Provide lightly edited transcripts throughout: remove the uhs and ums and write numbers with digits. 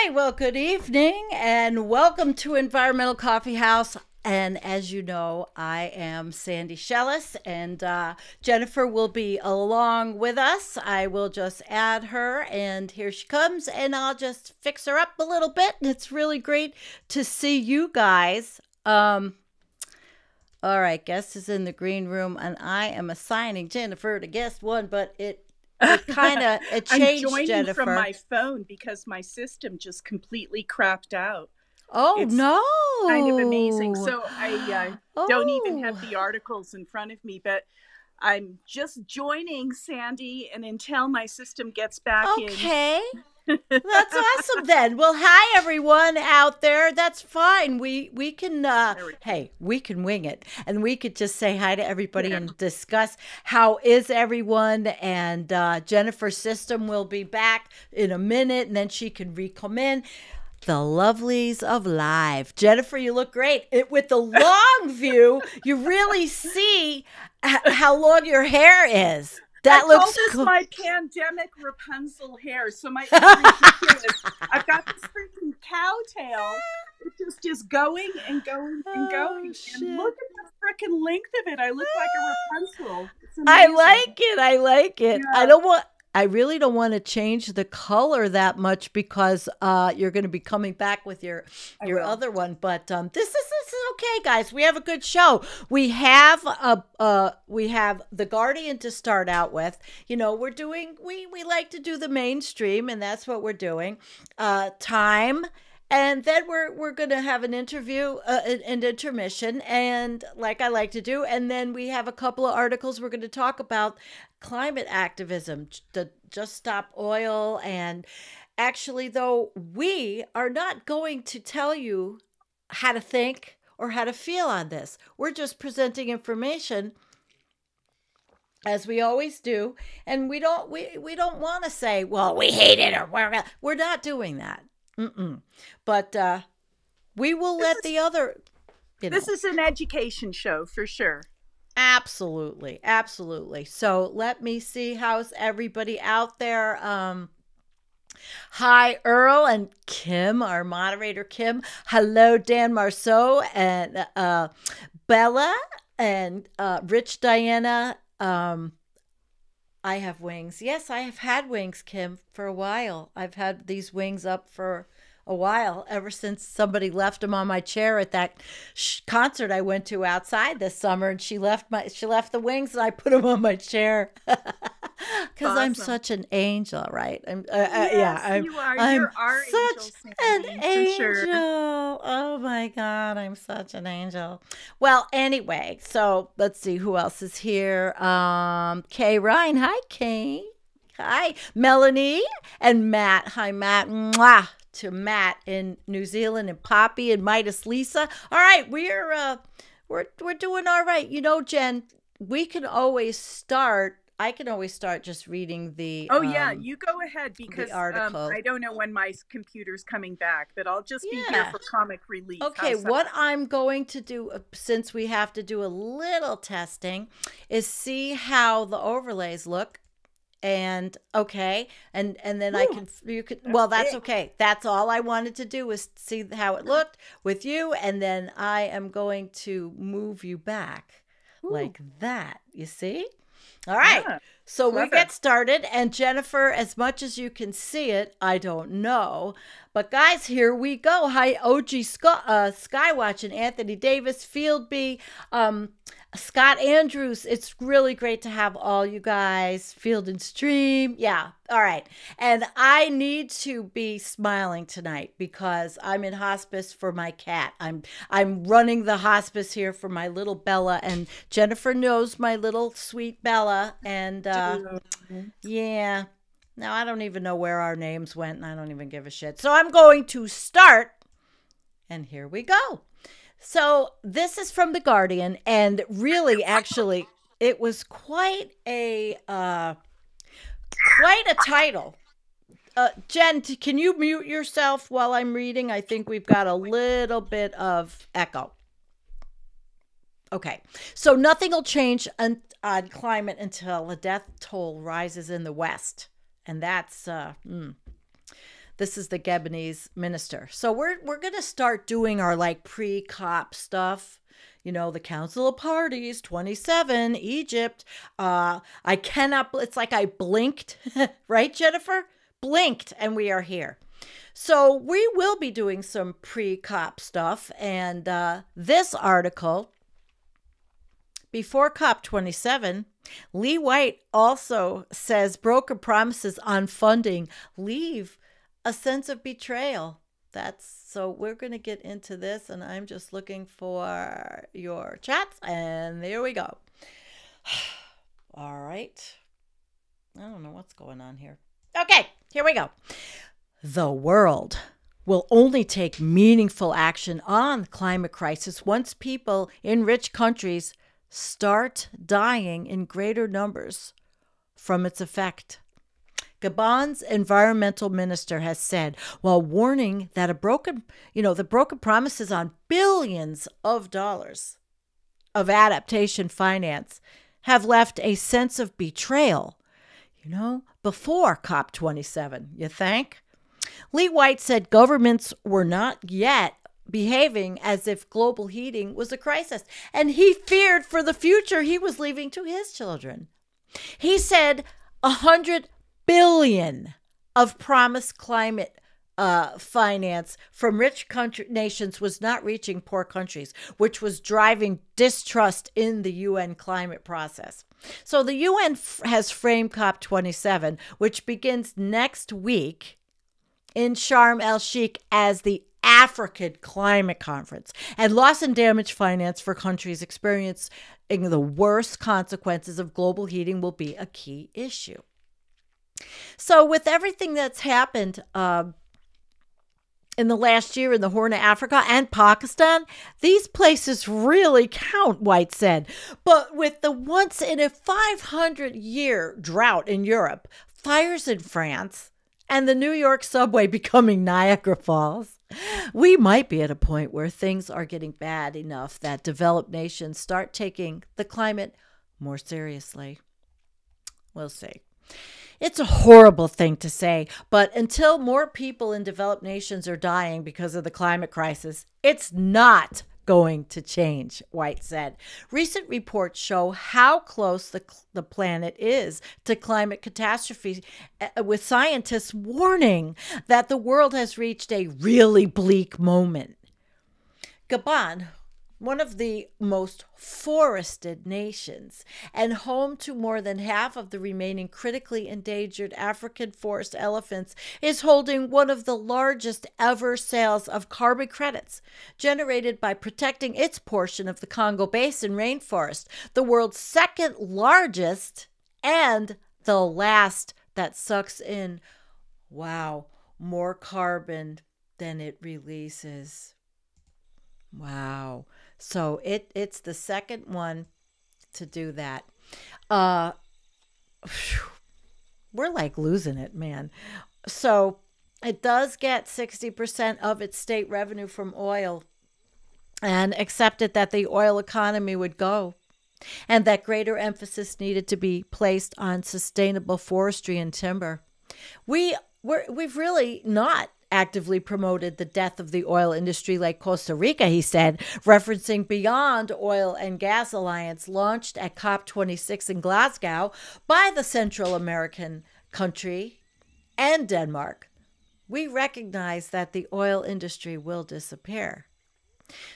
right, well, good evening and welcome to Environmental Coffee House. And as you know, I am Sandy Schoelles, and Jennifer will be along with us. I will just add her, and here she comes, and I'll just fix her up a little bit. And it's really great to see you guys. All right, guest is in the green room, and I am assigning Jennifer to guest one, but it kind of it I'm changed, joining from Jennifer. my phone because my system just completely crapped out. Oh It's kind of amazing. no. So I don't even have Oh, the articles in front of me, but I'm just joining Sandy, and until my system gets back in. okay. That's awesome then. Well, hi everyone out there. That's fine. We can There we hey, we can wing it. And we could just say hi to go. everybody and discuss how is everyone, and Jennifer's system will be back in a minute and then she can re-come in. The lovelies of live. Jennifer, you look great. With the long view, you really see how long your hair is. I That call looks this cool. my pandemic Rapunzel hair. So it's ridiculous. I've got this freaking cow tail. It just is going and going and Oh, going. And shit. look at the freaking length of it. I look like a Rapunzel. It's I amazing. like it. I like it. Yeah, I really don't want to change the color that much because you're going to be coming back with I your will. other one. But this is okay, guys. We have a good show. We have the Guardian to start out with. You know, we like to do the mainstream, and that's what we're doing. Time. And then we're gonna have an interview, an intermission, and like I like to do, and then we have a couple of articles we're going to talk about climate activism, the Just Stop Oil, and actually, though, we are not going to tell you how to think or how to feel on this. We're just presenting information as we always do, and we don't want to say, well, we hate it, or we're not doing that. Mm-mm. But we will This let is the other, you this know, is an education show for sure. absolutely, absolutely. So let me see, how's everybody out there. Hi, Earl and Kim, our moderator, Kim. Hello, Dan Marceau and Bella and Rich Diana. I have wings. Yes, I have had wings, Kim, for a while. I've had these wings up for a while, ever since somebody left them on my chair at that concert I went to outside this summer, and she left the wings, and I put them on my chair because I'm Awesome. such an angel, right? Yeah, Yes, you are. I'm You're our such angel, an Sandy, for sure. angel. Oh my God, I'm such an angel. Well, anyway, so let's see who else is here. Kay Ryan. Hi, Kay. Hi, Melanie and Matt. Hi, Matt. Mwah to Matt in New Zealand, and Poppy and Midas Lisa. All right, we're doing all right. You know, Jen, we can always start. I can always start just reading Oh yeah, you go ahead the because article. I don't know when my computer's coming back, but I'll just be here Yeah. for comic relief. Okay, How's that? what I'm going to do, since we have to do a little testing, is see how the overlays look. And okay, and then I Ooh, can you could, that's well, that's big. okay. That's all I wanted to do was see how it looked with you, and then I am going to move you back Ooh, like that. You see? All right. yeah, So we clever. get started, and Jennifer, as much as you can see it, I don't know. But guys, here we go. Hi, OG Skywatch and Anthony Davis, Field B, Scott Andrews. It's really great to have all you guys. Field and Stream. Yeah. All right. And I need to be smiling tonight because I'm in hospice for my cat. I'm running the hospice here for my little Bella, and Jennifer knows my little sweet Bella, and Do. yeah. Now I don't even know where our names went, and I don't even give a shit. So I'm going to start, and here we go. So this is from The Guardian, and really, actually, it was quite a title. Jen, can you mute yourself while I'm reading? I think we've got a little bit of echo. Okay, so nothing will change on climate until the death toll rises in the West, and This is the Gabonese minister. So we're going to start doing our like pre-COP stuff. You know, the Council of Parties, 27, Egypt. I cannot, it's like I blinked, right, Jennifer? Blinked, and we are here. So we will be doing some pre-COP stuff. And this article, before COP27, Lee White also says broken promises on funding leave a sense of betrayal. So we're going to get into this, and I'm just looking for your chats, and there we go. All right. I don't know what's going on here. Okay, here we go. The world will only take meaningful action on the climate crisis once people in rich countries start dying in greater numbers from its effect. Gabon's environmental minister has said, while warning that the broken promises on billions of dollars of adaptation finance have left a sense of betrayal, before COP27, you think? Lee White said governments were not yet behaving as if global heating was a crisis, and he feared for the future he was leaving to his children. He said 100 billion of promised climate finance from rich nations was not reaching poor countries, which was driving distrust in the UN climate process. So the UN has framed COP27, which begins next week in Sharm el-Sheikh, as the African Climate Conference, and loss and damage finance for countries experiencing the worst consequences of global heating will be a key issue. So with everything that's happened in the last year in the Horn of Africa and Pakistan, these places really count, White said. But with the once in a 500-year drought in Europe, fires in France, and the New York subway becoming Niagara Falls, we might be at a point where things are getting bad enough that developed nations start taking the climate more seriously. We'll see. It's a horrible thing to say, but until more people in developed nations are dying because of the climate crisis, it's not going to change, White said. Recent reports show how close the planet is to climate catastrophe, with scientists warning that the world has reached a really bleak moment. Gabon, one of the most forested nations and home to more than half of the remaining critically endangered African forest elephants, is holding one of the largest ever sales of carbon credits generated by protecting its portion of the Congo Basin rainforest, the world's second largest and the last that sucks in, more carbon than it releases. Wow. So it's the second one to do that. We're like losing it, man. So it does get 60% of its state revenue from oil, and accepted that the oil economy would go, and that greater emphasis needed to be placed on sustainable forestry and timber. We've really not actively promoted the death of the oil industry like Costa Rica, he said, referencing Beyond Oil and Gas Alliance, launched at COP26 in Glasgow by the Central American country and Denmark. We recognize that the oil industry will disappear.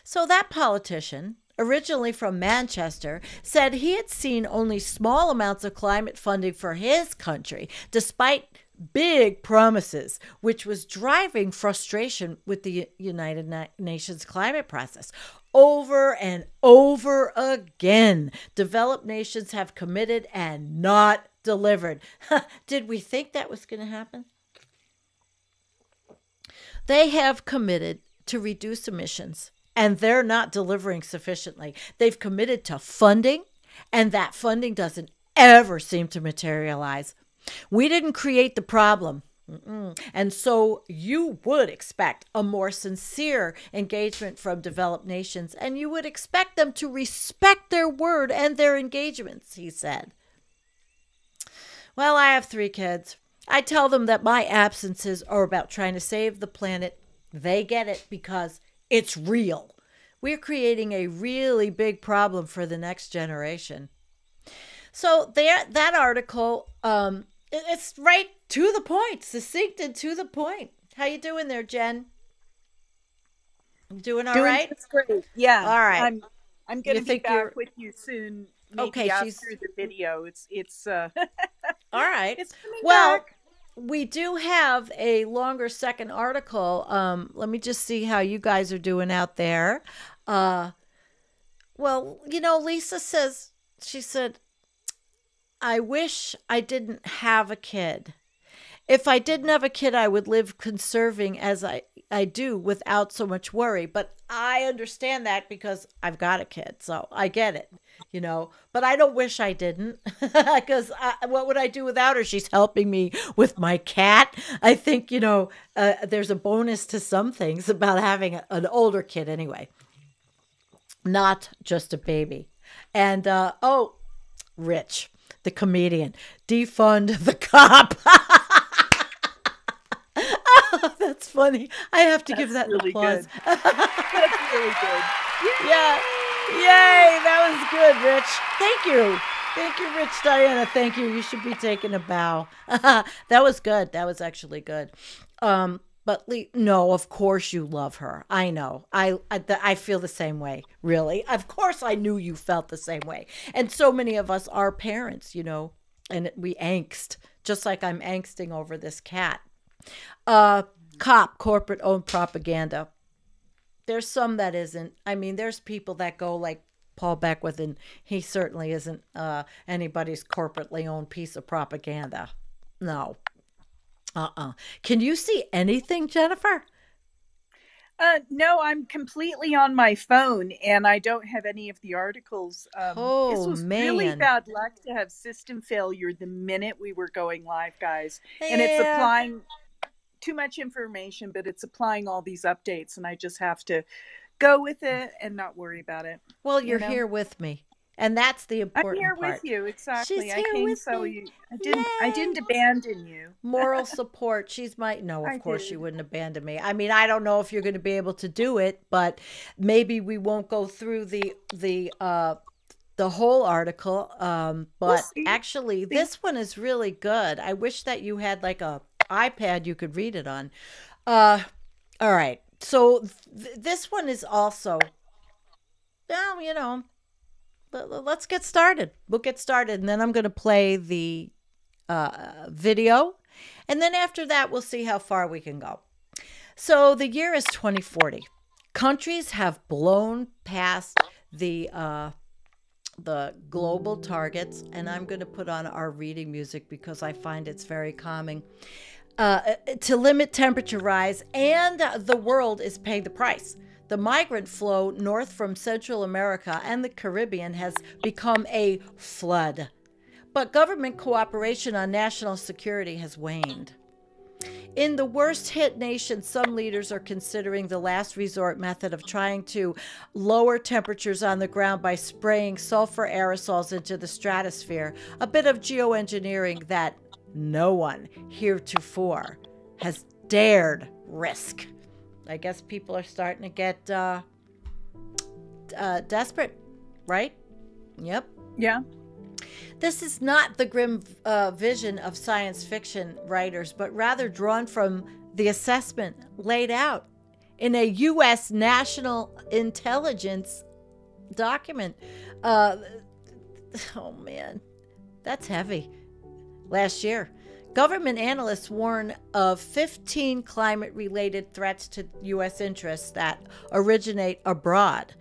So that politician, originally from Manchester, said he had seen only small amounts of climate funding for his country, despite big promises, which was driving frustration with the United Nations climate process. Over and over again, developed nations have committed and not delivered. Did we think that was going to happen? They have committed to reduce emissions, and they're not delivering sufficiently. They've committed to funding, and that funding doesn't ever seem to materialize. We didn't create the problem. And so you would expect a more sincere engagement from developed nations, and you would expect them to respect their word and their engagements, he said. Well, I have 3 kids. I tell them that my absences are about trying to save the planet. They get it because it's real. We're creating a really big problem for the next generation. So that article, it's right to the point, succinct and to the point. How you doing there, Jen? Doing all right? Just great. Yeah. All right. I'm going You to be think back you're with you soon. Maybe okay? after the video. It's All right. it's coming Well, back. we do have a longer second article. Let me just see how you guys are doing out there. Well, Lisa says, she said, I wish I didn't have a kid. If I didn't have a kid, I would live conserving as I do without so much worry. But I understand that because I've got a kid. So I get it, But I don't wish I didn't because what would I do without her? She's helping me with my cat. I think, there's a bonus to some things about having an older kid anyway, not just a baby. And, Rich, the comedian, defund the cop. That's funny. I have to give that really applause. good. That's really good. Yeah. Yay. That was good, Rich. Thank you. Thank you, Rich Diana. Thank you. You should be taking a bow. That was good. That was actually good. But no, of course you love her. I know. I feel the same way, really. Of course I knew you felt the same way. And so many of us are parents, and we angst, just like I'm angsting over this cat. Corporate owned propaganda. There's some that isn't. I mean, there's people that go like Paul Beckwith, and he certainly isn't anybody's corporately owned piece of propaganda. No. Can you see anything, Jennifer? No, I'm completely on my phone, and I don't have any of the articles. This was really bad luck to have system failure the minute we were going live, guys. Yeah. And it's applying too much information, but it's applying all these updates, and I just have to go with it and not worry about it. Well, you're here with me. And that's the important part. I'm here with you, exactly. She's here with me. I didn't abandon you. Moral support. Of course you wouldn't abandon me. I mean, I don't know if you're going to be able to do it, but maybe we won't go through the whole article. But actually, this one is really good. I wish that you had like a iPad you could read it on. All right. So this one is also, let's get started. We'll get started, and then I'm going to play the video, and then after that, we'll see how far we can go. So the year is 2040. Countries have blown past the global targets, and I'm going to put on our reading music because I find it's very calming. To limit temperature rise, and the world is paying the price. The migrant flow north from Central America and the Caribbean has become a flood. But government cooperation on national security has waned. In the worst hit nation, some leaders are considering the last resort method of trying to lower temperatures on the ground by spraying sulfur aerosols into the stratosphere, a bit of geoengineering that no one heretofore has dared risk. I guess people are starting to get desperate, right? Yep. Yeah. This is not the grim vision of science fiction writers, but rather drawn from the assessment laid out in a U.S. national intelligence document. Oh, man, that's heavy. Last year, government analysts warn of 15 climate-related threats to U.S. interests that originate abroad,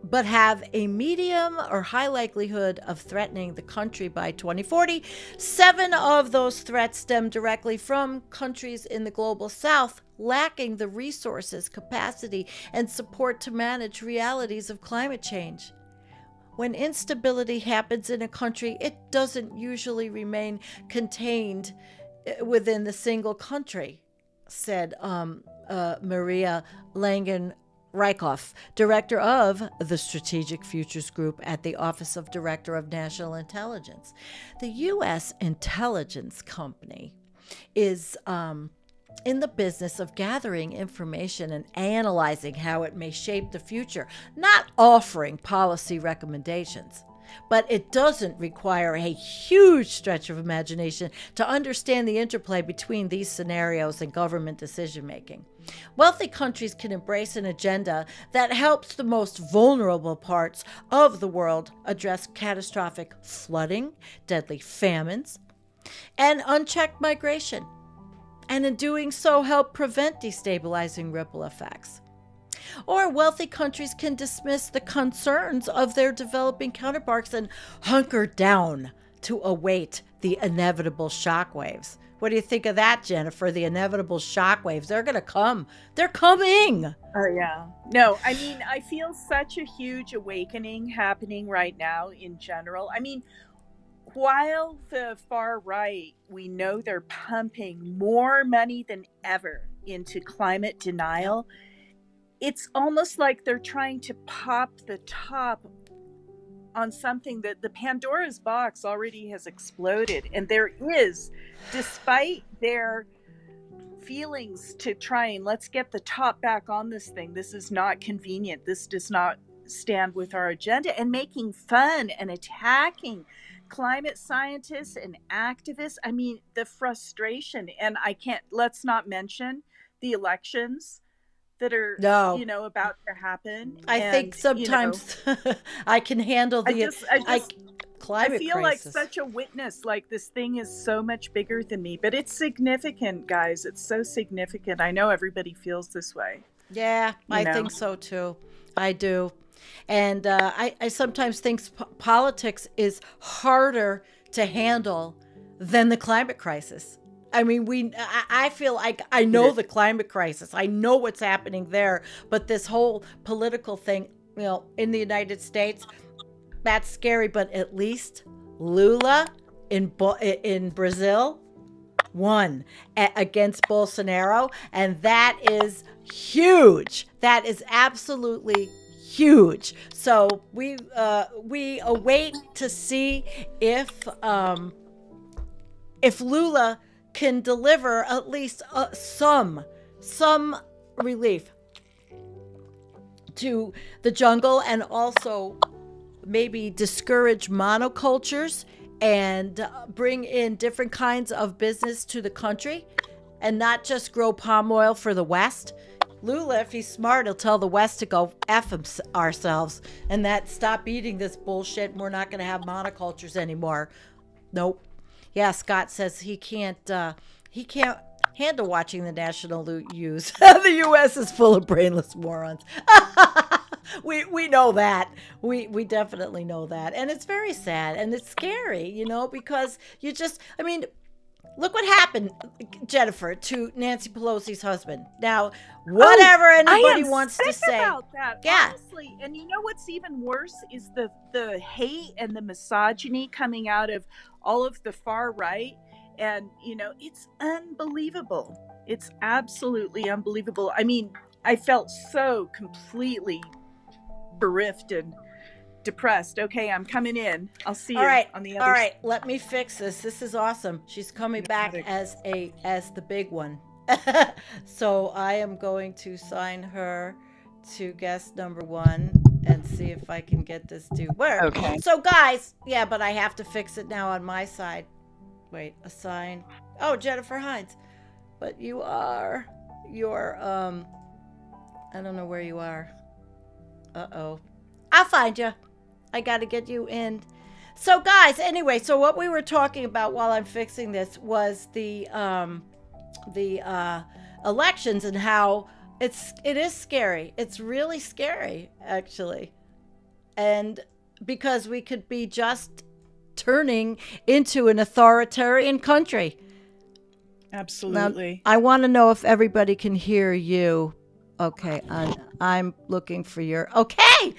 but have a medium or high likelihood of threatening the country by 2040. 7 of those threats stem directly from countries in the global south, lacking the resources, capacity, and support to manage realities of climate change. When instability happens in a country, it doesn't usually remain contained within the single country, said Maria Langen-Reichoff, director of the Strategic Futures Group at the Office of Director of National Intelligence. The U.S. intelligence company is in the business of gathering information and analyzing how it may shape the future, not offering policy recommendations. But it doesn't require a huge stretch of imagination to understand the interplay between these scenarios and government decision making. Wealthy countries can embrace an agenda that helps the most vulnerable parts of the world address catastrophic flooding, deadly famines, and unchecked migration, and in doing so help prevent destabilizing ripple effects. Or wealthy countries can dismiss the concerns of their developing counterparts and hunker down to await the inevitable shockwaves. What do you think of that, Jennifer? The inevitable shockwaves. They're going to come. They're coming. Oh, yeah. No, I mean, I feel such a huge awakening happening right now in general. I mean, while the far right, we know they're pumping more money than ever into climate denial, it's almost like they're trying to pop the top on something that the Pandora's box already has exploded. And there is, despite their feelings to try and let's get the top back on this thing, this is not convenient, this does not stand with our agenda, and making fun and attacking climate scientists and activists. I mean, the frustration, and let's not mention the elections that are, about to happen. I think sometimes I can handle the climate I feel crisis. like such a witness, like this thing is so much bigger than me, but it's significant, guys. It's so significant. I know everybody feels this way. Yeah, I think so too. I do. And I sometimes think politics is harder to handle than the climate crisis. I mean, I feel like I know the climate crisis. I know what's happening there. But this whole political thing, in the United States, that's scary. But at least Lula in Brazil won against Bolsonaro. And that is huge. That is absolutely huge. So we await to see if Lula can deliver at least some relief to the jungle, and also maybe discourage monocultures and bring in different kinds of business to the country, and not just grow palm oil for the West. Lula, if he's smart, he'll tell the West to go F ourselves and that stop eating this bullshit. And we're not going to have monocultures anymore. Nope. Yeah, Scott says he can't handle watching the national news. The U.S. is full of brainless morons. We know that. We definitely know that. And it's very sad and it's scary, because look what happened, Jennifer, to Nancy Pelosi's husband. Now, whatever anybody wants to say about that, honestly. And what's even worse is the hate and the misogyny coming out of all of the far right. And, it's unbelievable. It's absolutely unbelievable. I mean, I felt so completely bereft and depressed. Okay, I'm coming in. I'll see you on the other side. All right, let me fix this. This is awesome. She's coming back as the big one. So I am going to sign her to guest number 1 and see if I can get this to work. Okay. So guys, but I have to fix it now on my side. Wait, assign. Oh, Jennifer Hynes. But you're I don't know where you are. Uh-oh. I'll find you. I got to get you in. So guys, anyway, so what we were talking about while I'm fixing this was the elections and how it is scary. It's really scary, actually. And because we could be just turning into an authoritarian country. Absolutely. Now, I want to know if everybody can hear you. Okay, I'm looking for your... Okay! Woo!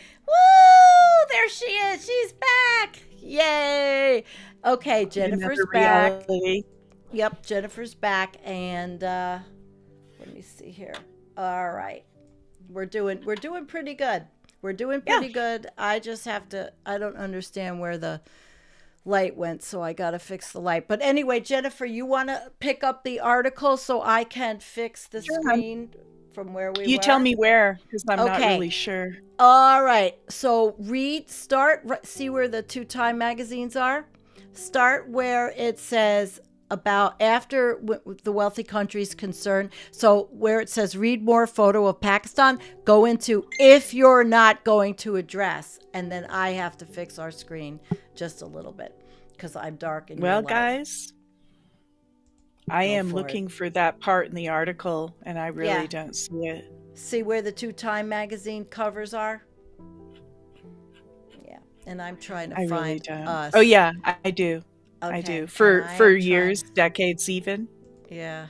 There she is. She's back. Yay! Okay, Jennifer's back. Yep, Jennifer's back. And let me see here. All right. We're doing pretty good. We're doing pretty good. I just have to... I don't understand where the light went, so I got to fix the light. But anyway, Jennifer, you want to pick up the article so I can fix the screen from where we were? You tell me where, because I'm not Okay. really sure. All right. So see where the two Time magazines are? Start where it says about after the wealthy countries concerned. So where it says read more photo of Pakistan, go into if you're not going to address. And then I have to fix our screen just a little bit because I'm dark and well, guys, I am looking for that part in the article and I really don't see it. See where the two Time magazine covers are? Yeah. And I'm trying to find us. Oh yeah, I do. Okay. I do. For years, decades even. Yeah.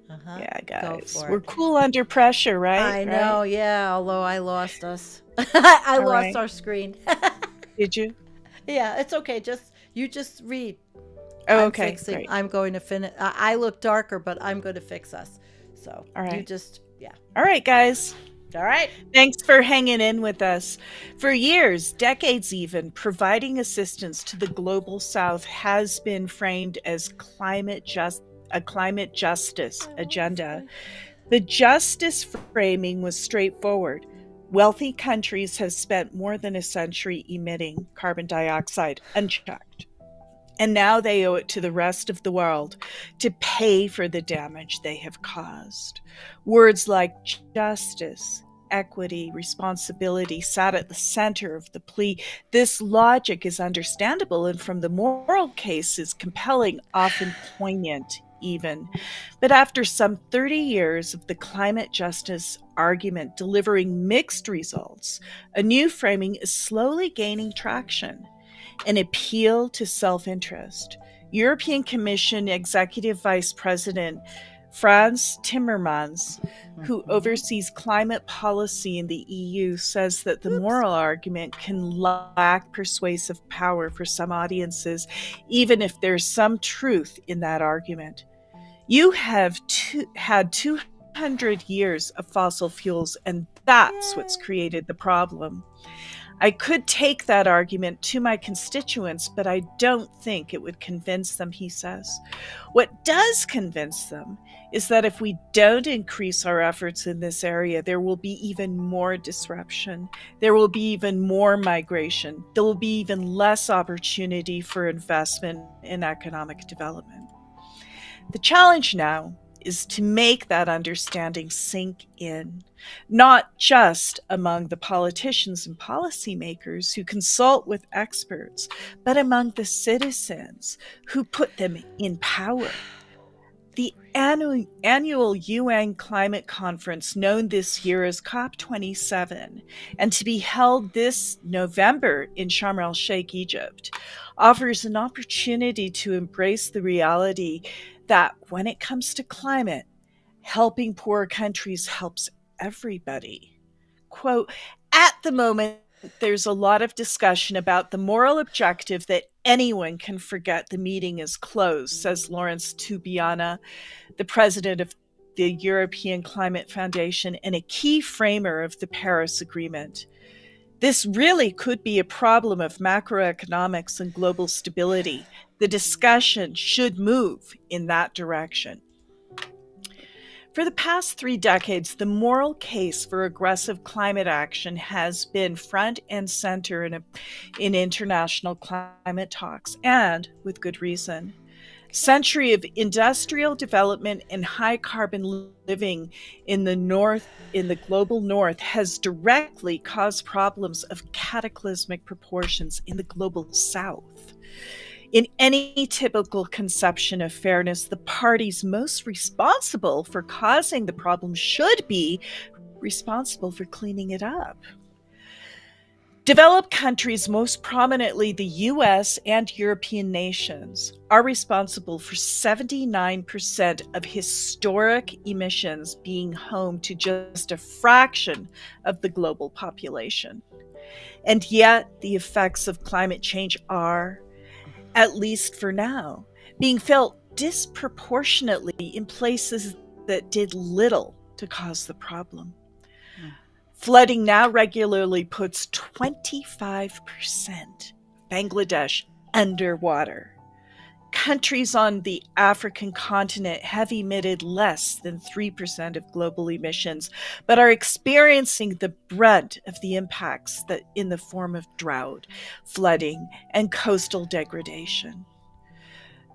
Yeah, guys. We're cool under pressure, right? I know, yeah. Although I lost us. I lost our screen. Did you? Yeah, it's okay. You just read. Oh, okay. Great. I'm going to finish. I look darker, but I'm going to fix us. So all right. You just, yeah. All right, guys. All right. Thanks for hanging in with us. For years, decades even, providing assistance to the global South has been framed as a climate justice agenda. The justice framing was straightforward. Wealthy countries have spent more than a century emitting carbon dioxide unchecked. And now they owe it to the rest of the world to pay for the damage they have caused. Words like justice, equity, responsibility sat at the center of the plea. This logic is understandable and from the moral case is compelling, often poignant even. But after some 30 years of the climate justice argument delivering mixed results, a new framing is slowly gaining traction. An appeal to self-interest. European Commission Executive Vice President Frans Timmermans, who oversees climate policy in the EU, says that the moral argument can lack persuasive power for some audiences, even if there's some truth in that argument. You have had 200 years of fossil fuels, and that's what's created the problem. I could take that argument to my constituents, but I don't think it would convince them, he says. What does convince them is that if we don't increase our efforts in this area, there will be even more disruption. There will be even more migration. There will be even less opportunity for investment in economic development. The challenge now is to make that understanding sink in, not just among the politicians and policymakers who consult with experts, but among the citizens who put them in power. The annual UN climate conference, known this year as COP27, and to be held this November in Sharm el-Sheikh, Egypt, offers an opportunity to embrace the reality that when it comes to climate, helping poor countries helps everybody. Quote, at the moment, there's a lot of discussion about the moral objective that anyone can forget the meeting is closed, says Lawrence Tubiana, the president of the European Climate Foundation and a key framer of the Paris Agreement. This really could be a problem of macroeconomics and global stability. The discussion should move in that direction. For the past 3 decades, the moral case for aggressive climate action has been front and center in international climate talks, and with good reason. Century of industrial development and high carbon living in the global north has directly caused problems of cataclysmic proportions in the global south. In any typical conception of fairness, the parties most responsible for causing the problem should be responsible for cleaning it up. Developed countries, most prominently the US and European nations, are responsible for 79% of historic emissions, being home to just a fraction of the global population. And yet, the effects of climate change are, at least for now, being felt disproportionately in places that did little to cause the problem. Flooding now regularly puts 25% Bangladesh underwater. Countries on the African continent have emitted less than 3% of global emissions, but are experiencing the brunt of the impacts that in the form of drought, flooding, and coastal degradation.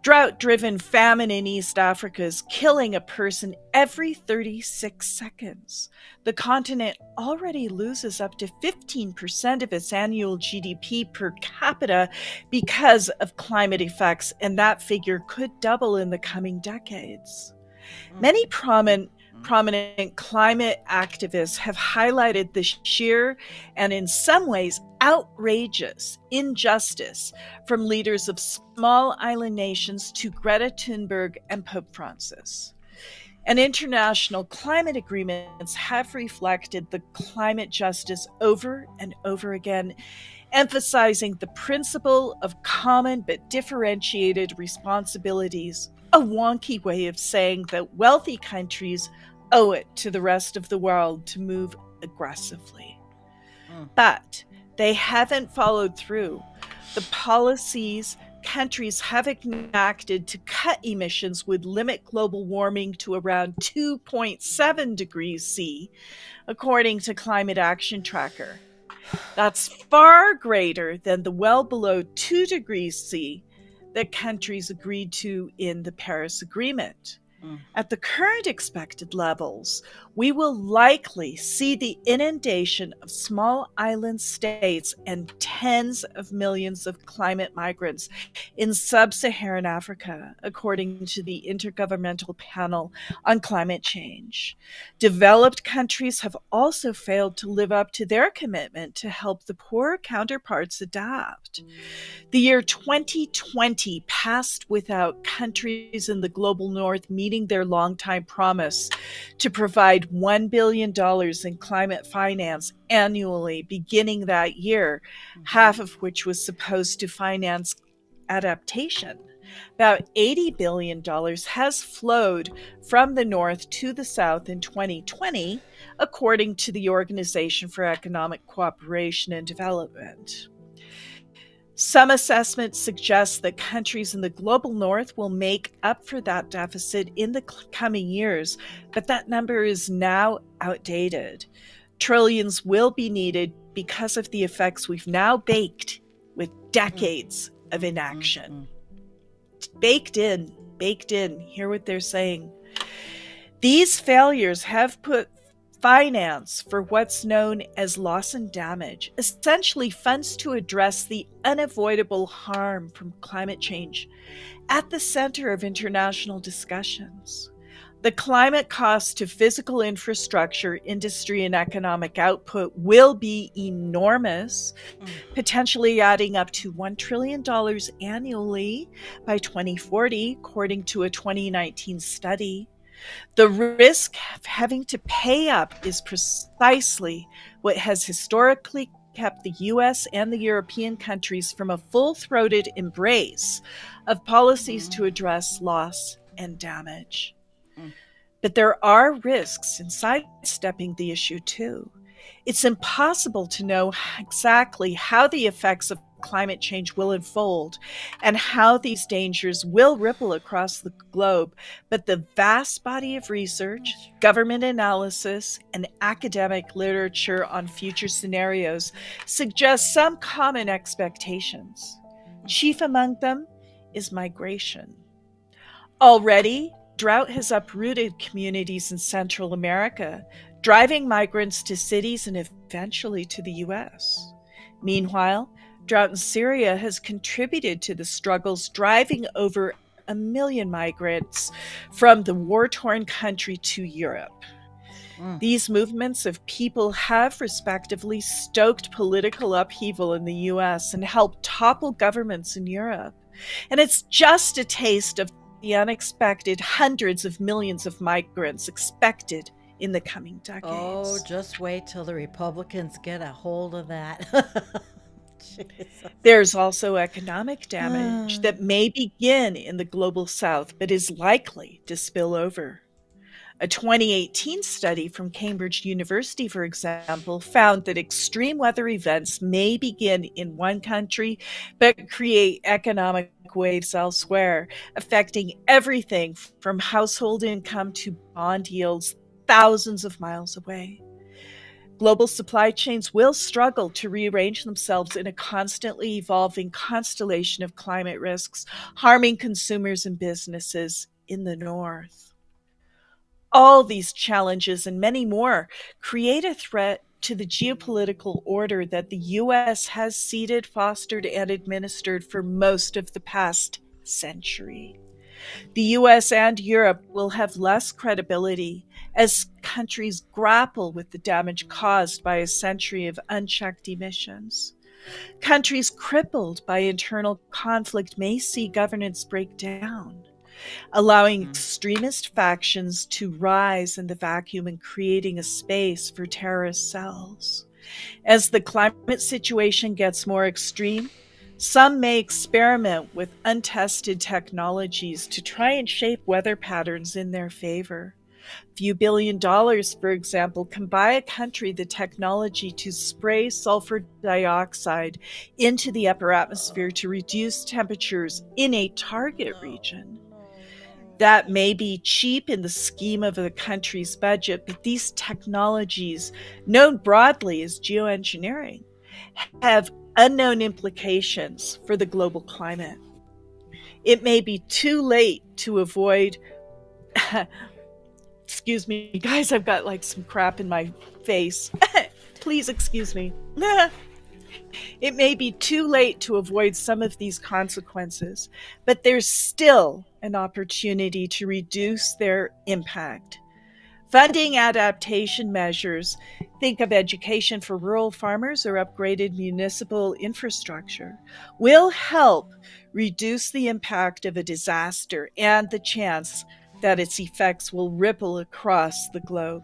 Drought-driven famine in East Africa is killing a person every 36 seconds. The continent already loses up to 15% of its annual GDP per capita because of climate effects, and that figure could double in the coming decades. Many prominent climate activists have highlighted the sheer and in some ways outrageous injustice from leaders of small island nations to Greta Thunberg and Pope Francis. And international climate agreements have reflected the climate justice over and over again, emphasizing the principle of common but differentiated responsibilities, a wonky way of saying that wealthy countries owe it to the rest of the world to move aggressively. But they haven't followed through. The policies countries have enacted to cut emissions would limit global warming to around 2.7 degrees C, according to Climate Action Tracker. That's far greater than the well below 2 degrees C that countries agreed to in the Paris Agreement. At the current expected levels, we will likely see the inundation of small island states and tens of millions of climate migrants in sub-Saharan Africa, according to the Intergovernmental Panel on Climate Change. Developed countries have also failed to live up to their commitment to help the poorer counterparts adapt. The year 2020 passed without countries in the global north meeting their longtime promise to provide $1 billion in climate finance annually beginning that year, half of which was supposed to finance adaptation. About $80 billion has flowed from the north to the south in 2020, according to the Organization for Economic Cooperation and Development. Some assessments suggest that countries in the global north will make up for that deficit in the coming years, but that number is now outdated. Trillions will be needed because of the effects we've now baked with decades of inaction. Baked in, hear what they're saying. These failures have put finance for what's known as loss and damage, essentially funds to address the unavoidable harm from climate change, at the center of international discussions. The climate cost to physical infrastructure, industry, and economic output will be enormous, potentially adding up to $1 trillion annually by 2040, according to a 2019 study. The risk of having to pay up is precisely what has historically kept the US and the European countries from a full-throated embrace of policies to address loss and damage. But there are risks in sidestepping the issue too. It's impossible to know exactly how the effects of climate change will unfold and how these dangers will ripple across the globe, but the vast body of research, government analysis, and academic literature on future scenarios suggests some common expectations. Chief among them is migration. Already, drought has uprooted communities in Central America, driving migrants to cities and eventually to the US. Meanwhile, drought in Syria has contributed to the struggles, driving over 1 million migrants from the war-torn country to Europe. These movements of people have respectively stoked political upheaval in the US and helped topple governments in Europe. And it's just a taste of the unexpected hundreds of millions of migrants expected in the coming decades. Oh, just wait till the Republicans get a hold of that. There's also economic damage that may begin in the global south, but is likely to spill over. A 2018 study from Cambridge University, for example, found that extreme weather events may begin in one country but create economic waves elsewhere, affecting everything from household income to bond yields thousands of miles away. Global supply chains will struggle to rearrange themselves in a constantly evolving constellation of climate risks, harming consumers and businesses in the North. All these challenges and many more create a threat to the geopolitical order that the U.S. has seeded, fostered, and administered for most of the past century. The US and Europe will have less credibility as countries grapple with the damage caused by a century of unchecked emissions. Countries crippled by internal conflict may see governance break down, allowing extremist factions to rise in the vacuum and creating a space for terrorist cells. As the climate situation gets more extreme, some may experiment with untested technologies to try and shape weather patterns in their favor. A few $billion, for example, can buy a country the technology to spray sulfur dioxide into the upper atmosphere to reduce temperatures in a target region. That may be cheap in the scheme of a country's budget, but these technologies, known broadly as geoengineering, have unknown implications for the global climate. It may be too late to avoid, excuse me, guys, I've got like some crap in my face. Please excuse me. It may be too late to avoid some of these consequences, but there's still an opportunity to reduce their impact. Funding adaptation measures, think of education for rural farmers or upgraded municipal infrastructure, will help reduce the impact of a disaster and the chance that its effects will ripple across the globe.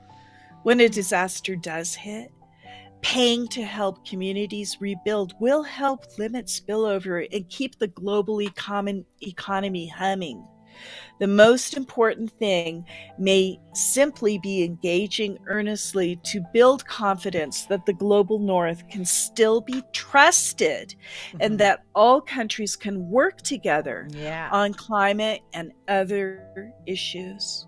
When a disaster does hit, paying to help communities rebuild will help limit spillover and keep the global economy humming. The most important thing may simply be engaging earnestly to build confidence that the global North can still be trusted and that all countries can work together on climate and other issues.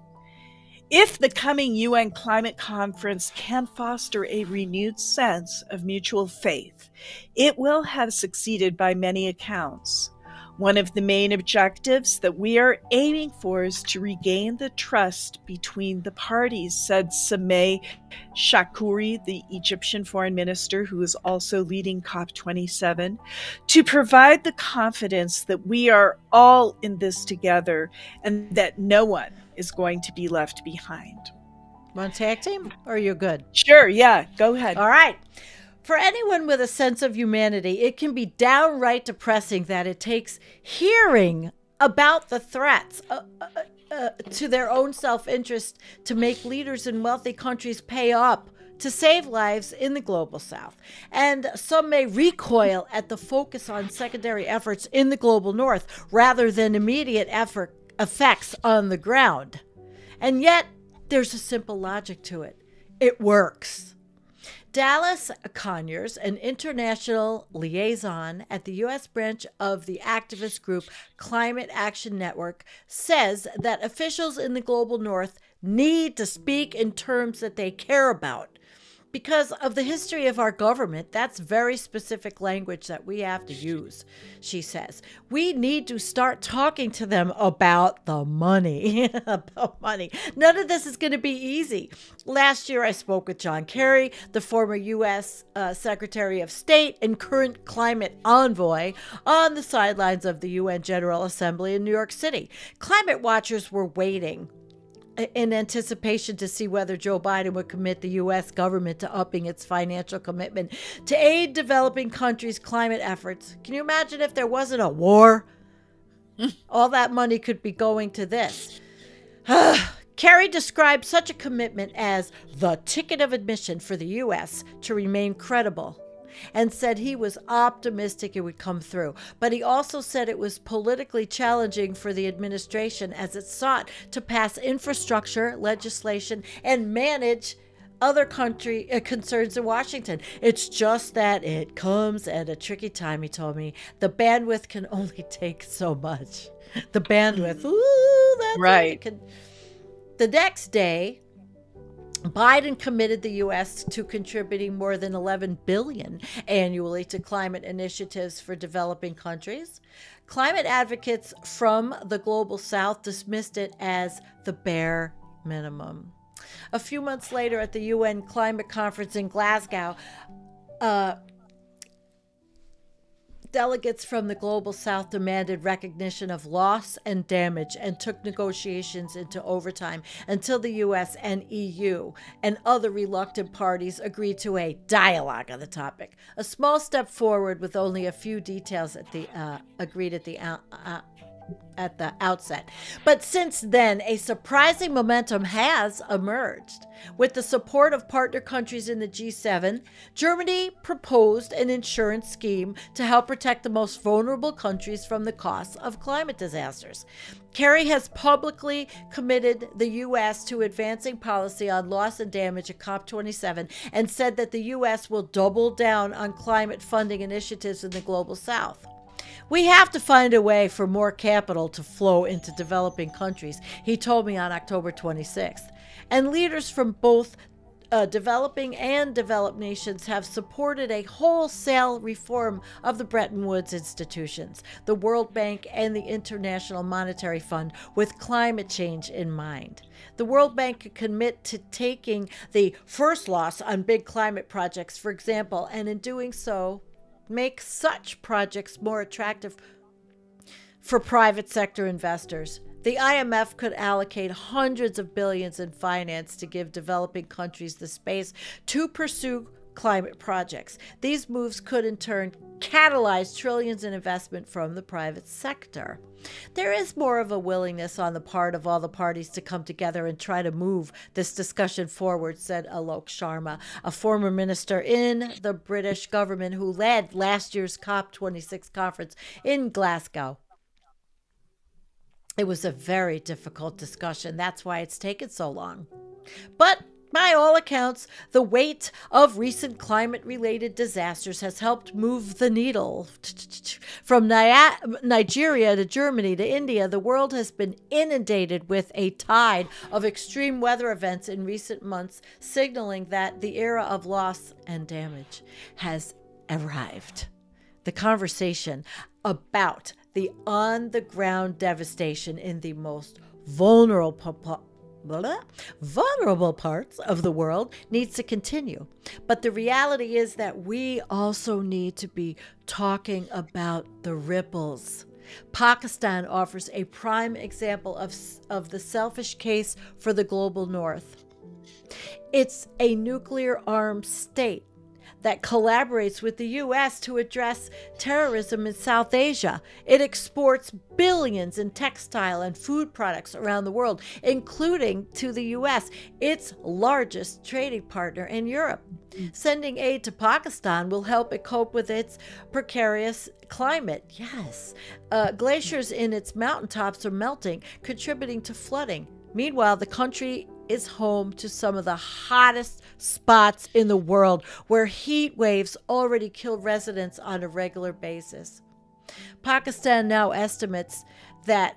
If the coming UN climate conference can foster a renewed sense of mutual faith, it will have succeeded by many accounts. One of the main objectives that we are aiming for is to regain the trust between the parties, said Sameh Shoukry, the Egyptian foreign minister who is also leading COP27, to provide the confidence that we are all in this together and that no one is going to be left behind. Want to tag team or you're good? Sure, yeah, go ahead. All right. For anyone with a sense of humanity, it can be downright depressing that it takes hearing about the threats to their own self-interest to make leaders in wealthy countries pay up to save lives in the global south. And some may recoil at the focus on secondary efforts in the global north rather than immediate effects on the ground. And yet, there's a simple logic to it. It works. Dallas Conyers, an international liaison at the U.S. branch of the activist group Climate Action Network, says that officials in the global north need to speak in terms that they care about. Because of the history of our government, that's very specific language that we have to use, she says. We need to start talking to them about the money. About money. None of this is going to be easy. Last year, I spoke with John Kerry, the former U.S. Secretary of State and current climate envoy, on the sidelines of the UN General Assembly in New York City. Climate watchers were waiting in anticipation to see whether Joe Biden would commit the U.S. government to upping its financial commitment to aid developing countries' climate efforts. Can you imagine if there wasn't a war? All that money could be going to this. Kerry described such a commitment as the ticket of admission for the U.S. to remain credible. and said he was optimistic it would come through. But he also said it was politically challenging for the administration as it sought to pass infrastructure legislation and manage other country concerns in Washington. It's just that it comes at a tricky time, he told me. The bandwidth can only take so much. The bandwidth, ooh, that's right. The next day, Biden committed the U.S. to contributing more than $11 billion annually to climate initiatives for developing countries. Climate advocates from the Global South dismissed it as the bare minimum. A few months later, at the UN Climate Conference in Glasgow, delegates from the Global South demanded recognition of loss and damage and took negotiations into overtime until the U.S. and EU and other reluctant parties agreed to a dialogue on the topic. A small step forward with only a few details agreed at the outset. But since then, a surprising momentum has emerged. With the support of partner countries in the G7, Germany proposed an insurance scheme to help protect the most vulnerable countries from the costs of climate disasters. Kerry has publicly committed the U.S. to advancing policy on loss and damage at COP27 and said that the U.S. will double down on climate funding initiatives in the Global South. We have to find a way for more capital to flow into developing countries, he told me on October 26th. And leaders from both developing and developed nations have supported a wholesale reform of the Bretton Woods institutions, the World Bank, and the International Monetary Fund with climate change in mind. The World Bank could commit to taking the first loss on big climate projects, for example, and in doing so, make such projects more attractive for private sector investors. The IMF could allocate hundreds of billions in finance to give developing countries the space to pursue climate projects. These moves could in turn catalyze trillions in investment from the private sector. There is more of a willingness on the part of all the parties to come together and try to move this discussion forward, said Alok Sharma, a former minister in the British government who led last year's COP26 conference in Glasgow. It was a very difficult discussion. That's why it's taken so long. But by all accounts, the weight of recent climate-related disasters has helped move the needle. From Nigeria to Germany to India, the world has been inundated with a tide of extreme weather events in recent months, signaling that the era of loss and damage has arrived. The conversation about the on-the-ground devastation in the most vulnerable parts of the world needs to continue. But the reality is that we also need to be talking about the ripples. Pakistan offers a prime example of the selfish case for the global north. It's a nuclear-armed state that collaborates with the U.S. to address terrorism in South Asia. It exports billions in textile and food products around the world, including to the U.S., its largest trading partner in Europe. Sending aid to Pakistan will help it cope with its precarious climate. Yes. Glaciers in its mountaintops are melting, contributing to flooding. Meanwhile, the country is home to some of the hottest spots in the world, where heat waves already kill residents on a regular basis. Pakistan now estimates that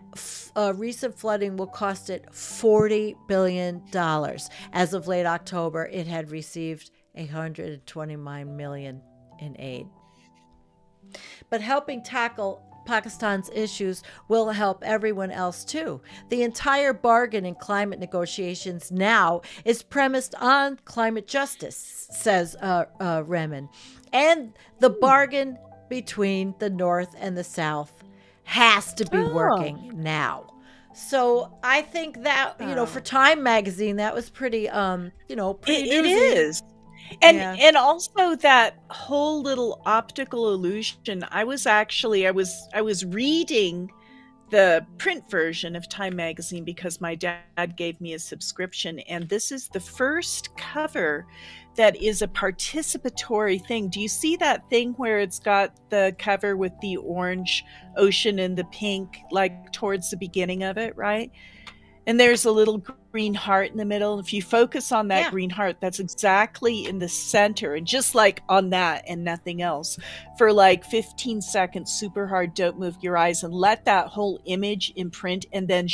recent flooding will cost it $40 billion. As of late October, it had received $129 million in aid. But helping tackle Pakistan's issues will help everyone else too. The entire bargain in climate negotiations now is premised on climate justice, says Remen. And the bargain between the North and the South has to be working now. So I think that, for Time magazine, that was pretty, pretty newsy. It is. And also that whole little optical illusion. I was reading the print version of Time magazine because my dad gave me a subscription, and this is the first cover that is a participatory thing. Do you see that thing where it's got the cover with the orange ocean and the pink, like towards the beginning of it, right? And there's a little green heart in the middle. If you focus on that green heart, that's exactly in the center. And just like on that and nothing else, for like 15 seconds, super hard, don't move your eyes, and let that whole image imprint, and then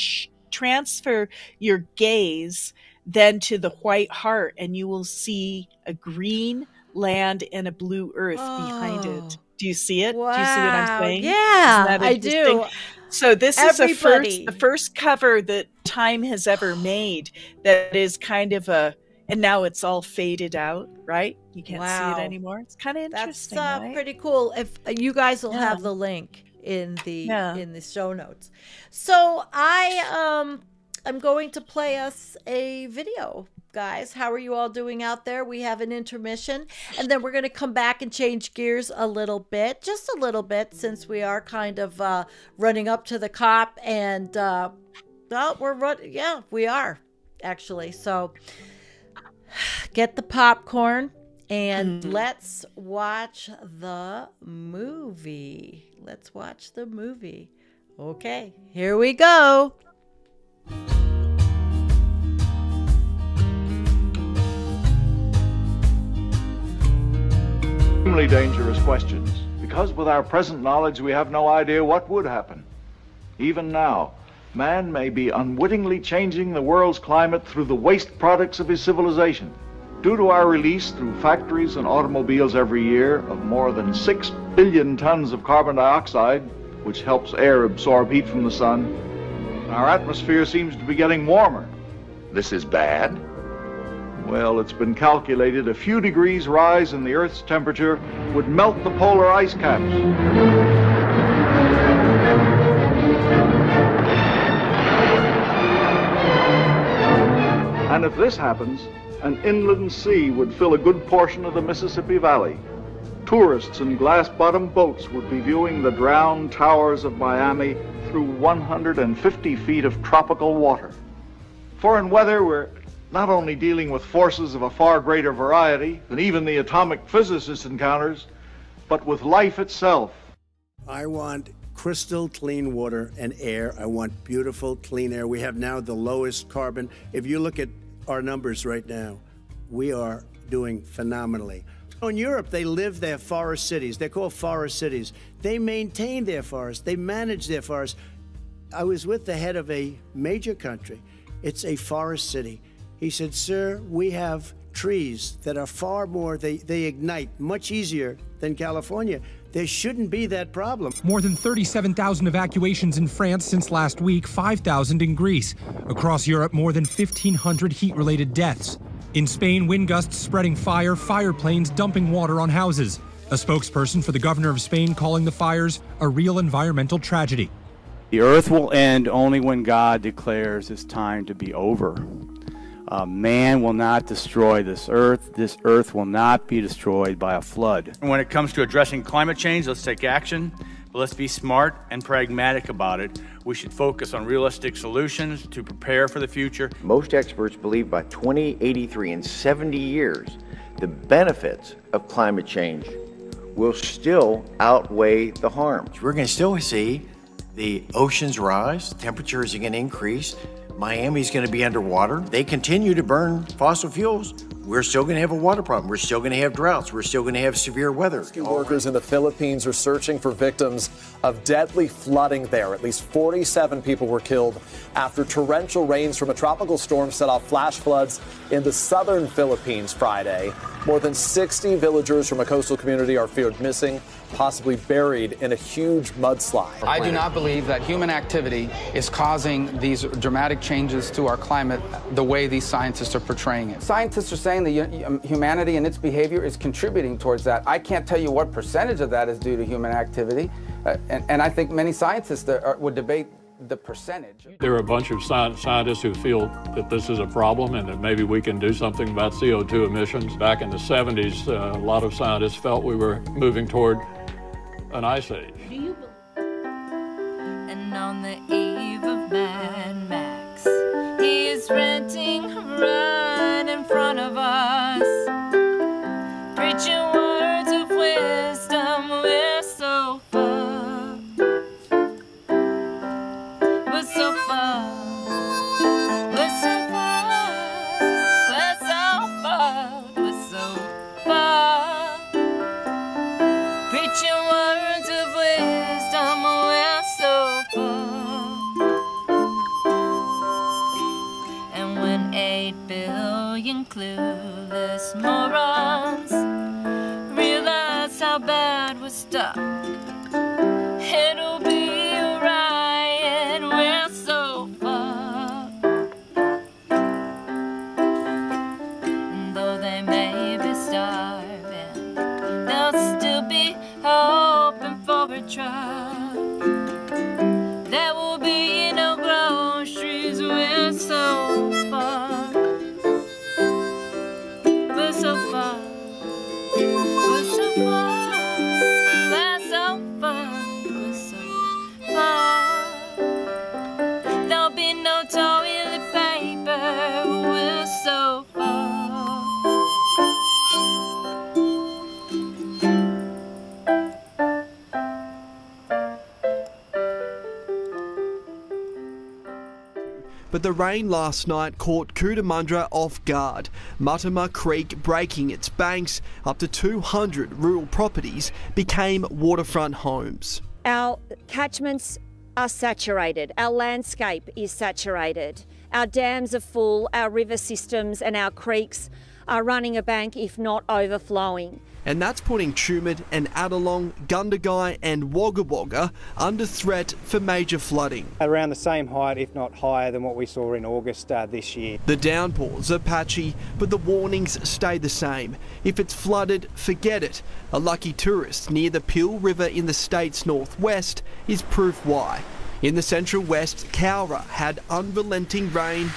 transfer your gaze then to the white heart, and you will see a green land and a blue earth behind it. Do you see it? Wow. Do you see what I'm saying? Yeah, I do. So this is the first cover that Time has ever made that is kind of and now it's all faded out, right? You can't see it anymore. It's kind of interesting. That's right? pretty cool. If you guys will have the link in the show notes. So I'm going to play us a video. Guys, how are you all doing out there? We have an intermission, and then we're going to come back and change gears a little bit, just a little bit, since we are kind of running up to the COP, and we're running. Yeah, we are actually. So get the popcorn and let's watch the movie. Let's watch the movie. Okay, here we go. Extremely dangerous questions, because with our present knowledge we have no idea what would happen. Even now, man may be unwittingly changing the world's climate through the waste products of his civilization. Due to our release through factories and automobiles every year of more than 6 billion tons of carbon dioxide, which helps air absorb heat from the sun, our atmosphere seems to be getting warmer. This is bad? Well, it's been calculated a few degrees rise in the Earth's temperature would melt the polar ice caps. And if this happens, an inland sea would fill a good portion of the Mississippi Valley. Tourists in glass-bottomed boats would be viewing the drowned towers of Miami through 150 feet of tropical water. For in weather, we're not only dealing with forces of a far greater variety than even the atomic physicist encounters, but with life itself. I want crystal clean water and air. I want beautiful clean air. We have now the lowest carbon. If you look at our numbers right now, we are doing phenomenally. In Europe, they live their forest cities. They're called forest cities. They maintain their forests. They manage their forests. I was with the head of a major country. It's a forest city. He said, sir, we have trees that are far more, they ignite much easier than California. There shouldn't be that problem. More than 37,000 evacuations in France since last week, 5,000 in Greece. Across Europe, more than 1,500 heat-related deaths. In Spain, wind gusts spreading fire, fire planes dumping water on houses. A spokesperson for the governor of Spain calling the fires a real environmental tragedy. The earth will end only when God declares it's time to be over. Man will not destroy this earth. This earth will not be destroyed by a flood. When it comes to addressing climate change, let's take action, but let's be smart and pragmatic about it. We should focus on realistic solutions to prepare for the future. Most experts believe by 2083, in 70 years, the benefits of climate change will still outweigh the harms. We're going to still see the oceans rise, temperatures are going to increase, Miami's going to be underwater. They continue to burn fossil fuels. We're still going to have a water problem. We're still going to have droughts. We're still going to have severe weather. Rescue workers in the Philippines are searching for victims of deadly flooding there. At least 47 people were killed after torrential rains from a tropical storm set off flash floods in the southern Philippines Friday. More than 60 villagers from a coastal community are feared missing, possibly buried in a huge mudslide. I do not believe that human activity is causing these dramatic changes to our climate the way these scientists are portraying it. Scientists are saying that humanity and its behavior is contributing towards that. I can't tell you what percentage of that is due to human activity, and I think many scientists would debate the percentage. There are a bunch of scientists who feel that this is a problem and that maybe we can do something about CO2 emissions. Back in the 70s, a lot of scientists felt we were moving toward an ice age. Do you believe? And And on the eve of Mad Max, he is renting right in front of us, preaching words of wisdom. We're so far, we're so far, we're so far, we're so far, we're so far, preaching words of wisdom. We're so far. And when 8 billion clueless morons realize how bad we're stuck, it'll be a riot. We're so far. And though they may be starving, they'll still be hoping for a truck. There will be no groceries. We're so far. We're so far. We're so far. We're so far. We're so far. There'll be no toilet paper. We're so far. But the rain last night caught Cootamundra off guard, Muttama Creek breaking its banks. Up to 200 rural properties became waterfront homes. Our catchments are saturated, our landscape is saturated, our dams are full, our river systems and our creeks are running a bank, if not overflowing. And that's putting Tumut and Adelong, Gundagai and Wagga Wagga under threat for major flooding. Around the same height, if not higher than what we saw in August this year. The downpours are patchy, but the warnings stay the same. If it's flooded, forget it. A lucky tourist near the Peel River in the state's northwest is proof why. In the central west, Cowra had unrelenting rain.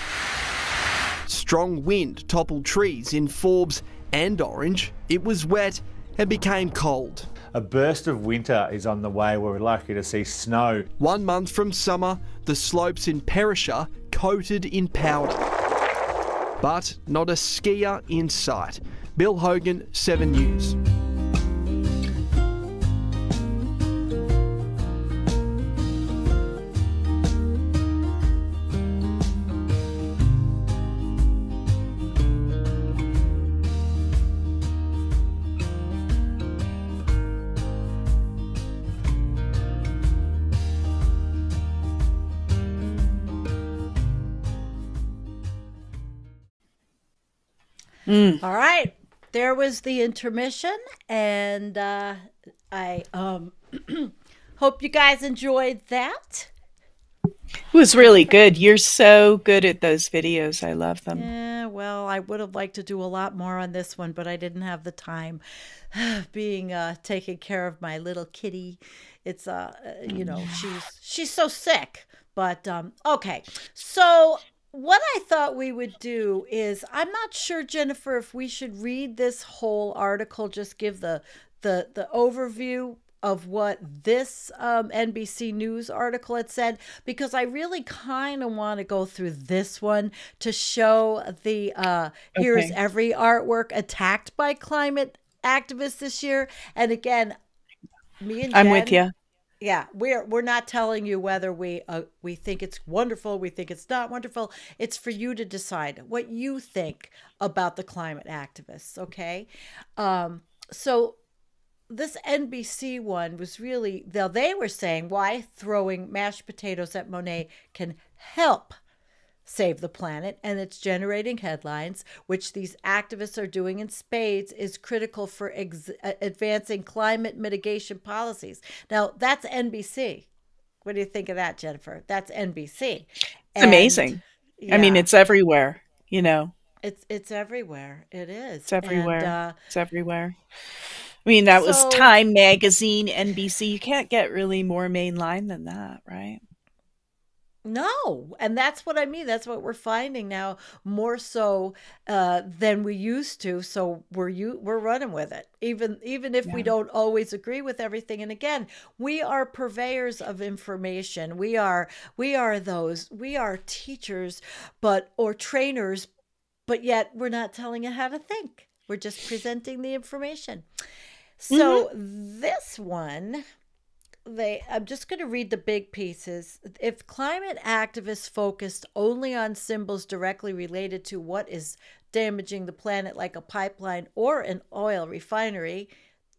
Strong wind toppled trees in Forbes and Orange. It was wet and became cold. A burst of winter is on the way where we're likely to see snow. 1 month from summer, the slopes in Perisher coated in powder. But not a skier in sight. Bill Hogan, 7 News. All right, there was the intermission, and I hope you guys enjoyed that. It was really good. You're so good at those videos. I love them. Yeah, well, I would have liked to do a lot more on this one, but I didn't have the time. Being taking care of my little kitty, it's you know, she's so sick. But okay, so what I thought we would do is, I'm not sure, Jennifer, if we should read this whole article, just give the overview of what this NBC News article had said, because I really kind of want to go through this one to show the here's every artwork attacked by climate activists this year. And again, me and Jen, I'm with you. Yeah, we're not telling you whether we think it's wonderful, we think it's not wonderful. It's for you to decide what you think about the climate activists, okay? So this NBC one was really, they were saying why throwing mashed potatoes at Monet can help save the planet, and it's generating headlines, which these activists are doing in spades, is critical for advancing climate mitigation policies. Now, that's NBC. What do you think of that, Jennifer? That's NBC. It's amazing. Yeah. I mean, it's everywhere, you know. It's everywhere. It is. It's everywhere. And, it's everywhere. I mean, that was Time Magazine, NBC. You can't get really more mainline than that, right? No, and that's what I mean. That's what we're finding now, more so than we used to. So we're running with it, even if we don't always agree with everything. And again, we are purveyors of information. We are teachers, or trainers, but yet we're not telling you how to think. We're just presenting the information. So this one. I'm just going to read the big pieces. If climate activists focused only on symbols directly related to what is damaging the planet, like a pipeline or an oil refinery,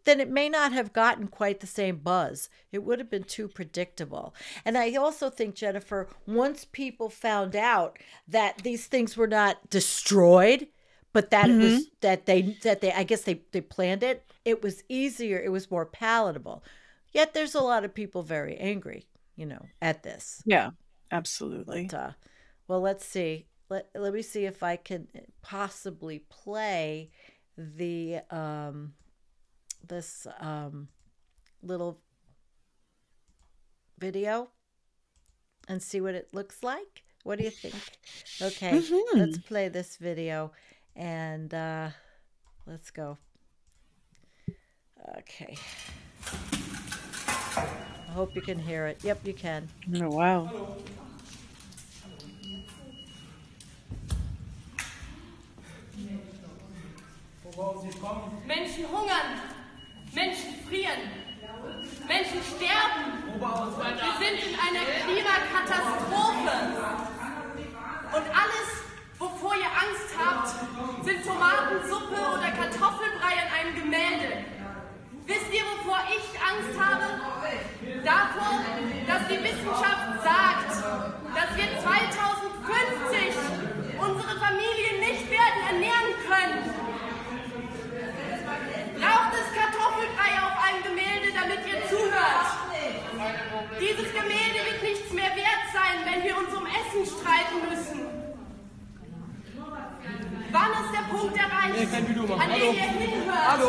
then it may not have gotten quite the same buzz. It would have been too predictable. And I also think, Jennifer, once people found out that these things were not destroyed, but that it was that they I guess they planned it, it was easier, it was more palatable. Yet there's a lot of people very angry, at this. Yeah, absolutely. But, well, let's see. Let me see if I can possibly play the this little video and see what it looks like. What do you think? Okay, let's play this video and let's go. Okay. I hope you can hear it. Yep, you can. Oh, wow. Menschen hungern, Menschen frieren, Menschen sterben. Wir sind in einer Klimakatastrophe. Und alles, wovor ihr Angst habt, sind Tomatensuppe oder Kartoffelbrei in einem Gemälde. Wisst ihr, wovor ich Angst habe? Davor, dass die Wissenschaft sagt, dass wir 2050 unsere Familien nicht werden ernähren können. Braucht es Kartoffelbrei auf einem Gemälde, damit ihr zuhört? Dieses Gemälde wird nichts mehr wert sein, wenn wir uns um Essen streiten müssen. Wann ist der Punkt erreicht, an dem ihr hinhört?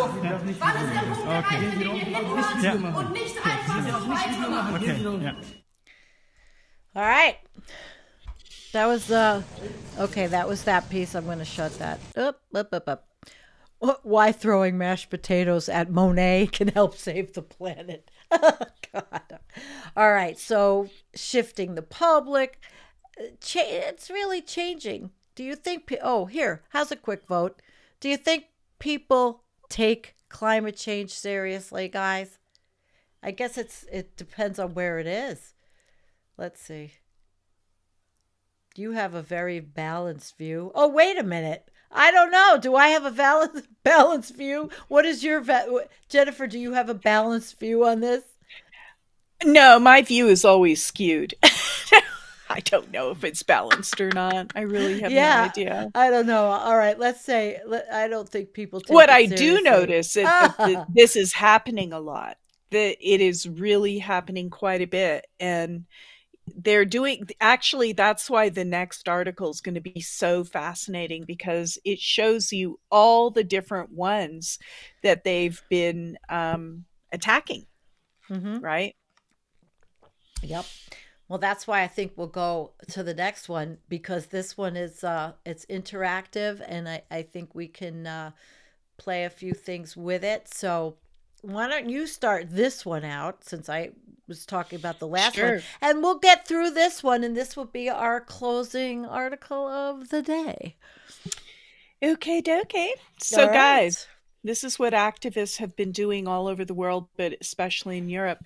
Wann ist der Punkt erreicht, an dem ihr hinhört und nicht einfach so weitermacht? All right. That was okay, that was that piece. I'm going to shut that. Up. Why throwing mashed potatoes at Monet can help save the planet. God. All right, so shifting the public. It's really changing. Do you think, here, how's a quick vote? Do you think people take climate change seriously, guys? I guess it depends on where it is. Let's see. You have a very balanced view. Oh, wait a minute. I don't know. Do I have a balanced view? What is your Jennifer, do you have a balanced view on this? No, my view is always skewed. I don't know if it's balanced or not. I really have no idea. I don't know. All right, let's say I don't think people take what it I seriously. do notice is that this is happening a lot. That it is really happening quite a bit, and they're doing. Actually, that's why the next article is going to be so fascinating, because it shows you all the different ones that they've been attacking. Right? Yep. Well, that's why I think we'll go to the next one, because this one is it's interactive, and I think we can play a few things with it. So why don't you start this one out, since I was talking about the last one, and we'll get through this one, and this will be our closing article of the day. Okay, dokie. So guys, this is what activists have been doing all over the world, but especially in Europe,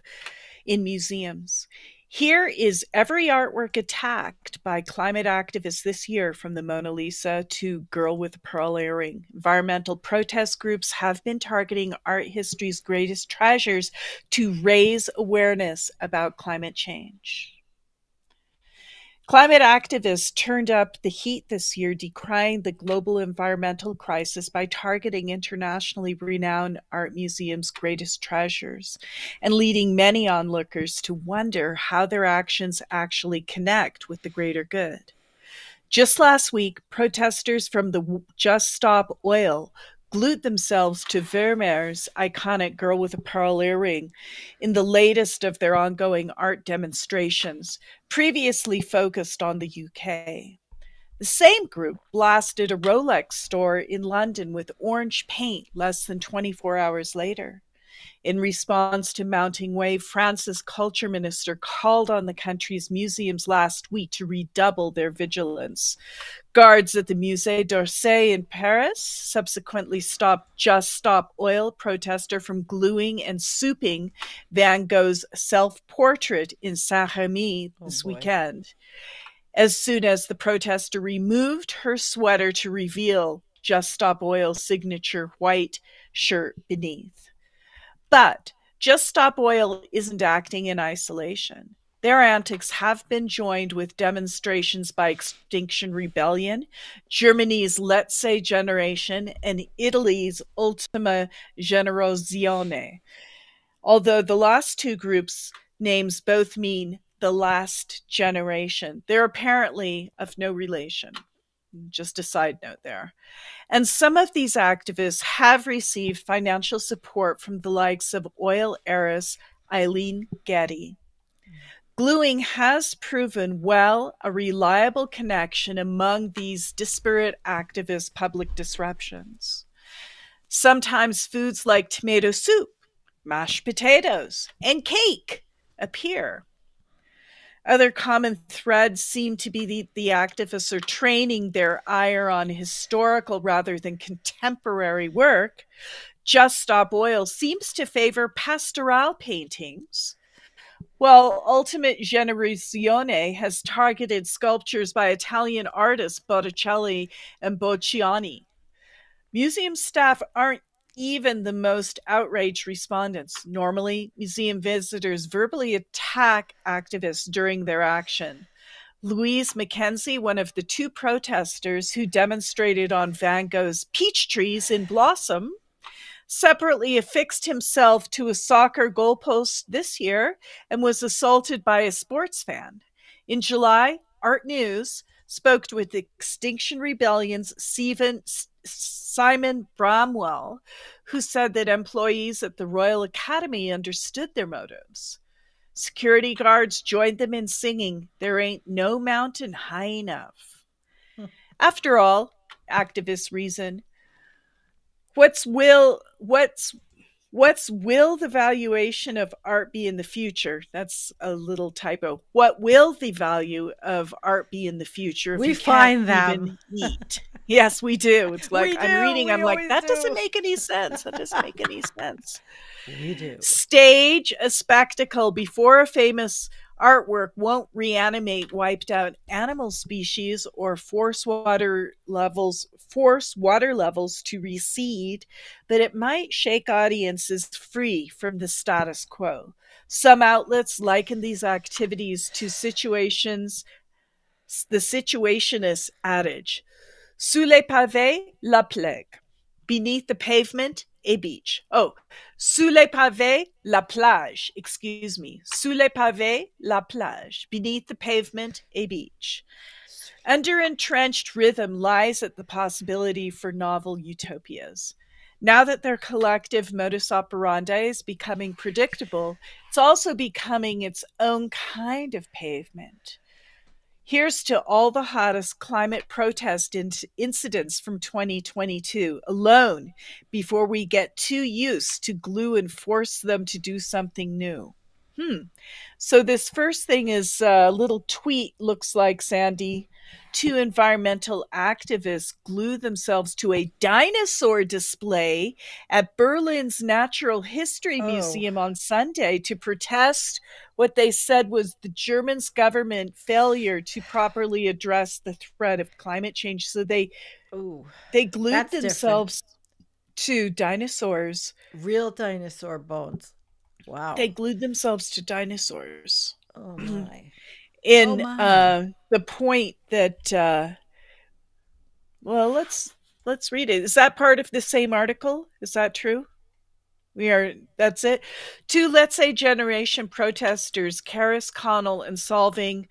in museums. Here is every artwork attacked by climate activists this year, from the Mona Lisa to Girl with a Pearl Earring. Environmental protest groups have been targeting art history's greatest treasures to raise awareness about climate change. Climate activists turned up the heat this year, decrying the global environmental crisis by targeting internationally renowned art museums' greatest treasures, and leading many onlookers to wonder how their actions actually connect with the greater good. Just last week, protesters from the Just Stop Oil glued themselves to Vermeer's iconic Girl with a Pearl Earring in the latest of their ongoing art demonstrations, previously focused on the UK. The same group blasted a Rolex store in London with orange paint less than 24 hours later. In response to mounting wave, France's culture minister called on the country's museums last week to redouble their vigilance. Guards at the Musée d'Orsay in Paris subsequently stopped Just Stop Oil protester from gluing and souping Van Gogh's self-portrait in Saint-Rémy this weekend, as soon as the protester removed her sweater to reveal Just Stop Oil's signature white shirt beneath. But Just Stop Oil isn't acting in isolation. Their antics have been joined with demonstrations by Extinction Rebellion, Germany's Let's Say Generation, and Italy's Ultima Generazione. Although the last two groups' names both mean the last generation, they're apparently of no relation. Just a side note there. And some of these activists have received financial support from the likes of oil heiress Eileen Getty. Gluing has proven a reliable connection among these disparate activist public disruptions. Sometimes foods like tomato soup, mashed potatoes, and cake appear. Other common threads seem to be the activists are training their ire on historical rather than contemporary work. Just Stop Oil seems to favor pastoral paintings, while Ultimate Generazione has targeted sculptures by Italian artists Botticelli and Boccioni. Museum staff aren't even the most outraged respondents. Normally, museum visitors verbally attack activists during their action. Louise Mackenzie, one of the two protesters who demonstrated on Van Gogh's peach trees in blossom, separately affixed himself to a soccer goalpost this year and was assaulted by a sports fan. In July, Art News spoke with Extinction Rebellion's Simon Bramwell, who said that employees at the Royal Academy understood their motives. Security guards joined them in singing, "There ain't no mountain high enough." After all, activists reason, what's will the valuation of art be in the future? That's a little typo. What will the value of art be in the future if we you find can't them even eat? Yes, we do. It's like I'm reading, I'm like, that do. doesn't make any sense. That doesn't make any sense. We do. Stage a spectacle before a famous artwork won't reanimate wiped out animal species or force water levels to recede, but it might shake audiences free from the status quo. Some outlets liken these activities to the situationist adage, sous les pavés, la plague. Beneath the pavement, a beach. Oh, sous les pavés, la plage. Excuse me. Sous les pavés, la plage. Beneath the pavement, a beach. Under entrenched rhythm lies at the possibility for novel utopias. Now that their collective modus operandi is becoming predictable, it's also becoming its own kind of pavement. Here's to all the hottest climate protest incidents from 2022 alone before we get too used to glue and force them to do something new. So this first thing is a little tweet, looks like, Sandy. Two environmental activists glue themselves to a dinosaur display at Berlin's Natural History Museum on Sunday to protest what they said was the German government failure to properly address the threat of climate change. So they glued themselves to dinosaurs. Real dinosaur bones. Wow. They glued themselves to dinosaurs. Oh my. The point that let's read it. Is that part of the same article? Is that true? That's it. Two Let's Say Generation protesters, Karis Connell and Solving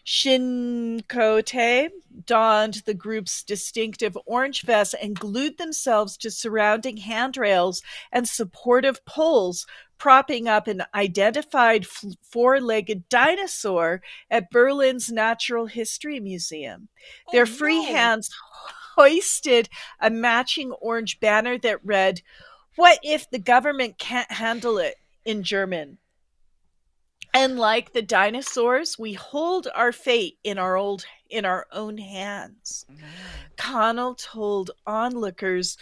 Shinkote, donned the group's distinctive orange vests and glued themselves to surrounding handrails and supportive poles, propping up an identified four-legged dinosaur at Berlin's Natural History Museum. Their free hands hoisted a matching orange banner that read, "What if the government can't handle it?" in German. And like the dinosaurs, we hold our fate in our own hands. Connell told onlookers,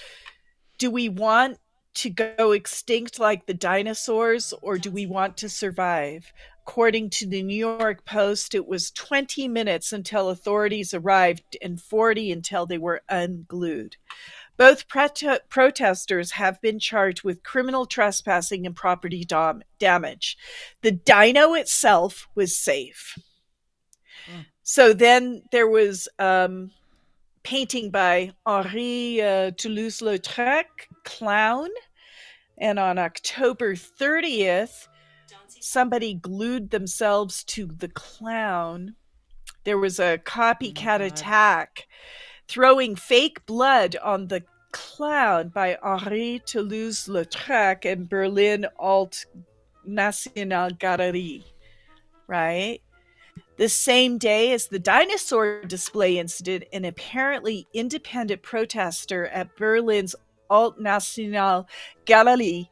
"Do we want to go extinct like the dinosaurs, or do we want to survive?" According to the New York Post, it was 20 minutes until authorities arrived and 40 until they were unglued. Both protesters have been charged with criminal trespassing and property damage. The dino itself was safe. So then there was painting by Henri Toulouse-Lautrec, Clown. And on October 30th, somebody glued themselves to the clown. There was a copycat attack, throwing fake blood on the clown by Henri Toulouse-Lautrec and Berlin Alt National Galerie, right? The same day as the dinosaur display incident, an apparently independent protester at Berlin's Alt National Galerie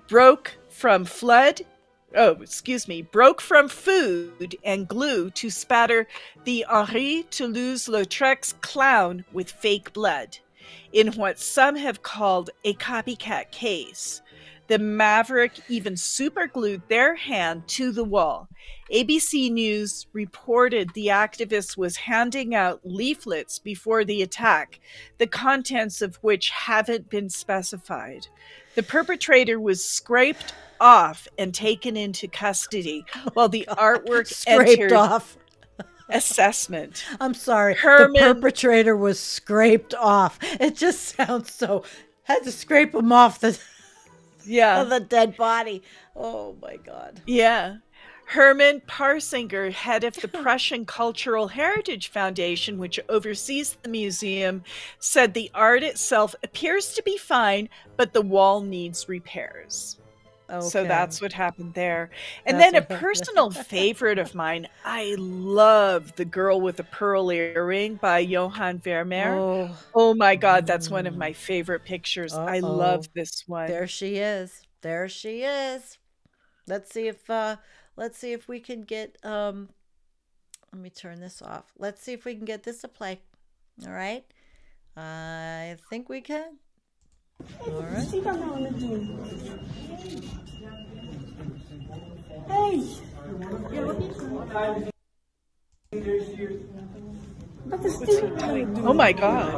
broke from food and glue to spatter the Henri Toulouse-Lautrec's clown with fake blood in what some have called a copycat case. The maverick even superglued their hand to the wall. ABC News reported the activist was handing out leaflets before the attack, the contents of which haven't been specified. The perpetrator was scraped off and taken into custody, while the artwork scraped off assessment. I'm sorry. The perpetrator was scraped off. It just sounds so. Had to scrape him off the dead body. Oh my God. Yeah. Herman Parsinger, head of the Prussian Cultural Heritage Foundation, which oversees the museum, said the art itself appears to be fine, but the wall needs repairs. Okay. So that's what happened there. And then a personal favorite of mine, I love The Girl with a Pearl Earring by Johann Vermeer. Oh my God, that's one of my favorite pictures. I love this one. There she is. There she is. Let's see if we can get let me turn this off. Let's see if we can get this to play. All right. I think we can. All right. Hey. Oh my God.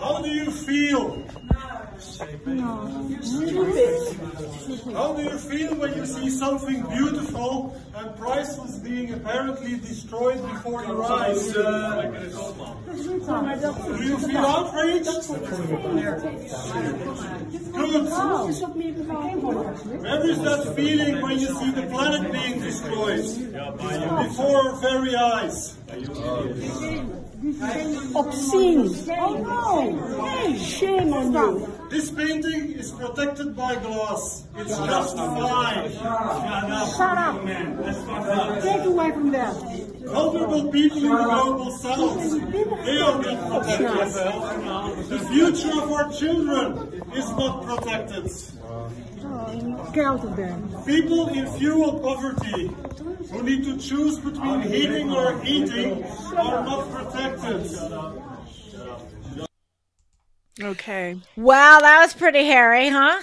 How do you feel? How do you feel when you see something beautiful and priceless being apparently destroyed before your eyes? Do you feel outraged? Good. Where is that feeling when you see the planet being destroyed before our very eyes? Obscene. Oh no! Hey, shame on you. This painting is protected by glass. It's just fine. Shut up. Take away from there. Vulnerable people in the global south, they are not protected. The future of our children is not protected. Get out of there. People in fuel poverty who need to choose between heating or eating are not protected. Okay. Wow, that was pretty hairy, huh?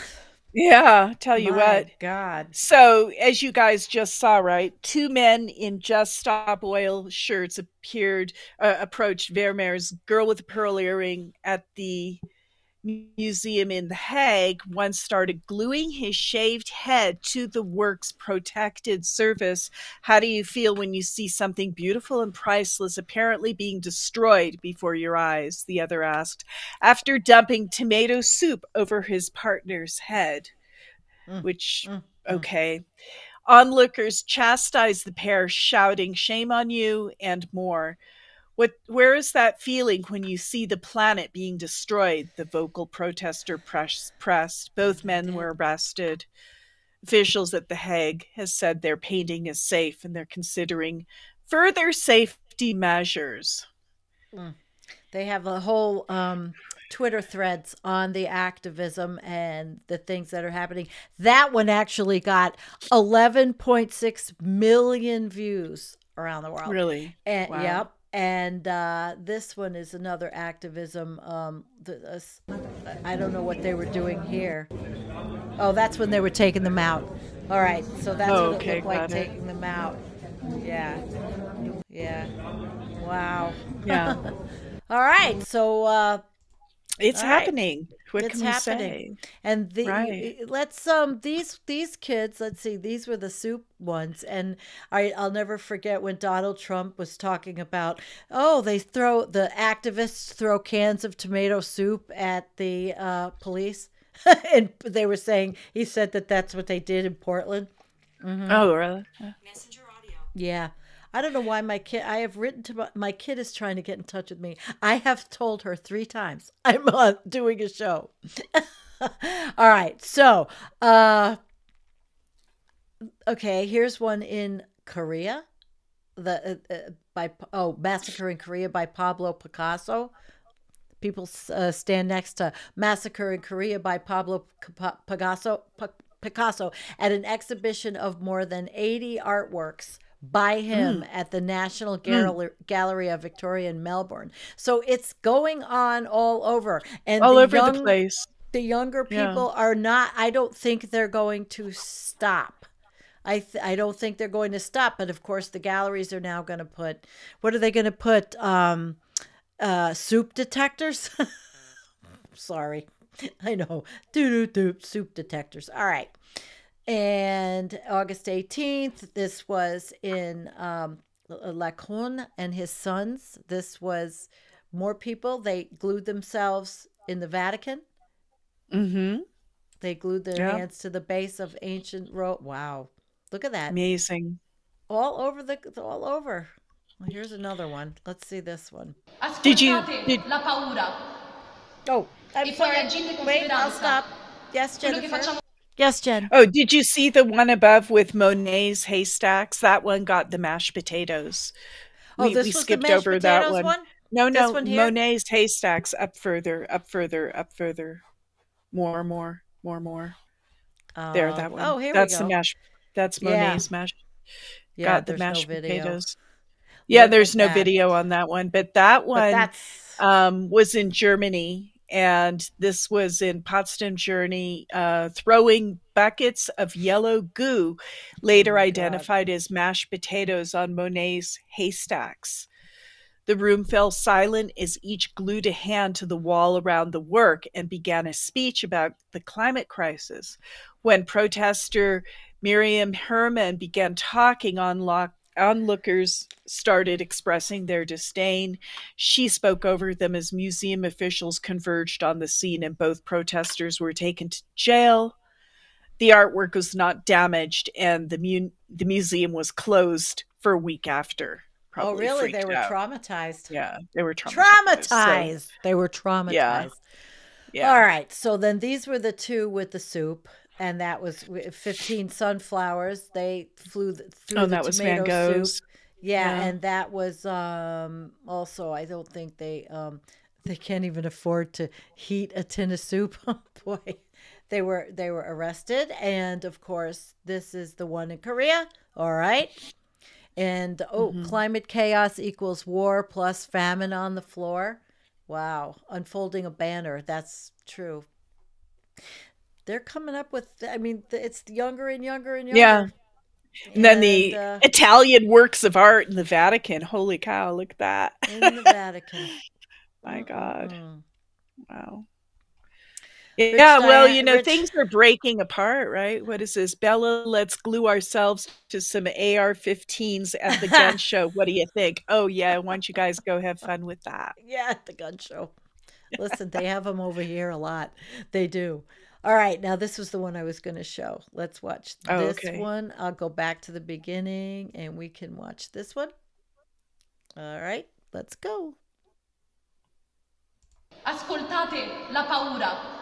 Yeah, tell you what. God. So, as you guys just saw, right, two men in Just Stop Oil shirts approached Vermeer's Girl with a Pearl Earring at the Museum in The Hague once started gluing his shaved head to the work's protected surface. How do you feel when you see something beautiful and priceless apparently being destroyed before your eyes? The other asked, after dumping tomato soup over his partner's head. Which, okay. Onlookers chastised the pair, shouting, "Shame on you," and more. Where is that feeling when you see the planet being destroyed? The vocal protester pressed. Both men were arrested. Officials at The Hague has said their painting is safe and they're considering further safety measures. They have a whole Twitter threads on the activism and the things that are happening. That one actually got 11.6 million views around the world. Really? And, wow. Yep. And this one is another activism. I don't know what they were doing here. Oh, that's when they were taking them out. All right, so that's what it looked like, taking them out. Yeah. Yeah. Wow. Yeah. All right, so it's happening. What it's can happening. We say? And Right. these kids, let's see, these were the soup ones, and I'll never forget when Donald Trump was talking about, the activists throw cans of tomato soup at the police, and they were saying, he said that's what they did in Portland. Oh, really? Messenger audio. Yeah. I don't know why I have written to my kid is trying to get in touch with me. I have told her 3 times I'm doing a show. All right. So, okay, here's one in Korea. Massacre in Korea by Pablo Picasso. People stand next to Massacre in Korea by Pablo Picasso at an exhibition of more than 80 artworks by him at the National Gallery of Victoria in Melbourne. So it's going on all over. And all over the place. The younger people are not, I don't think they're going to stop. I don't think they're going to stop. But of course, the galleries are now going to put, what are they going to put? Soup detectors? Sorry. I know. Soup detectors. All right. And August 18th, this was in Lacon and his sons. This was more people. They glued themselves in the Vatican. They glued their hands to the base of ancient Rome. Wow. Look at that. Amazing. All over. Well, here's another one. Let's see this one. Did you? La paura. Oh, I'm sorry. Wait, I'll stop. Yes, Jennifer. Yes, Jen. Oh, did you see the one above with Monet's haystacks? That one got the mashed potatoes. We skipped over that one. No, Monet's haystacks up further. More. There, that one. Oh, here that's we go. The mash. That's Monet's mash. Yeah, got the mashed potatoes. Look, Yeah, there's no video on that one, but that one was in Germany. And this was in Potsdam, Germany, throwing buckets of yellow goo, later identified as mashed potatoes, on Monet's haystacks. The room fell silent as each glued a hand to the wall around the work and began a speech about the climate crisis. When protester Miriam Herman began talking, onlookers started expressing their disdain. She spoke over them as museum officials converged on the scene, and both protesters were taken to jail. The artwork was not damaged, and the museum was closed for a week after. Oh, really? They were traumatized. Yeah, they were traumatized. So, they were traumatized. Yeah. All right. So then these were the 2 with the soup. And that was 15 sunflowers. They flew through the that was Van tomato Gogh's. soup. Yeah, and that was also, I don't think they can't even afford to heat a tin of soup. Oh boy. They were arrested, and of course, this is the one in Korea. All right. And climate chaos equals war plus famine on the floor. Wow. Unfolding a banner. That's true. They're coming up with, it's younger and younger and younger. Yeah. And then the Italian works of art in the Vatican. Holy cow, look at that. In the Vatican. My God. Wow. Yeah, well, you know, things are breaking apart, right? What is this? Bella, let's glue ourselves to some AR-15s at the gun show. What do you think? Oh, yeah, why don't you guys go have fun with that? Yeah, at the gun show. Listen, they have them over here a lot. They do. All right, now this was the one I was going to show. Let's watch this one. I'll go back to the beginning and we can watch this one. All right, let's go. Ascoltate la paura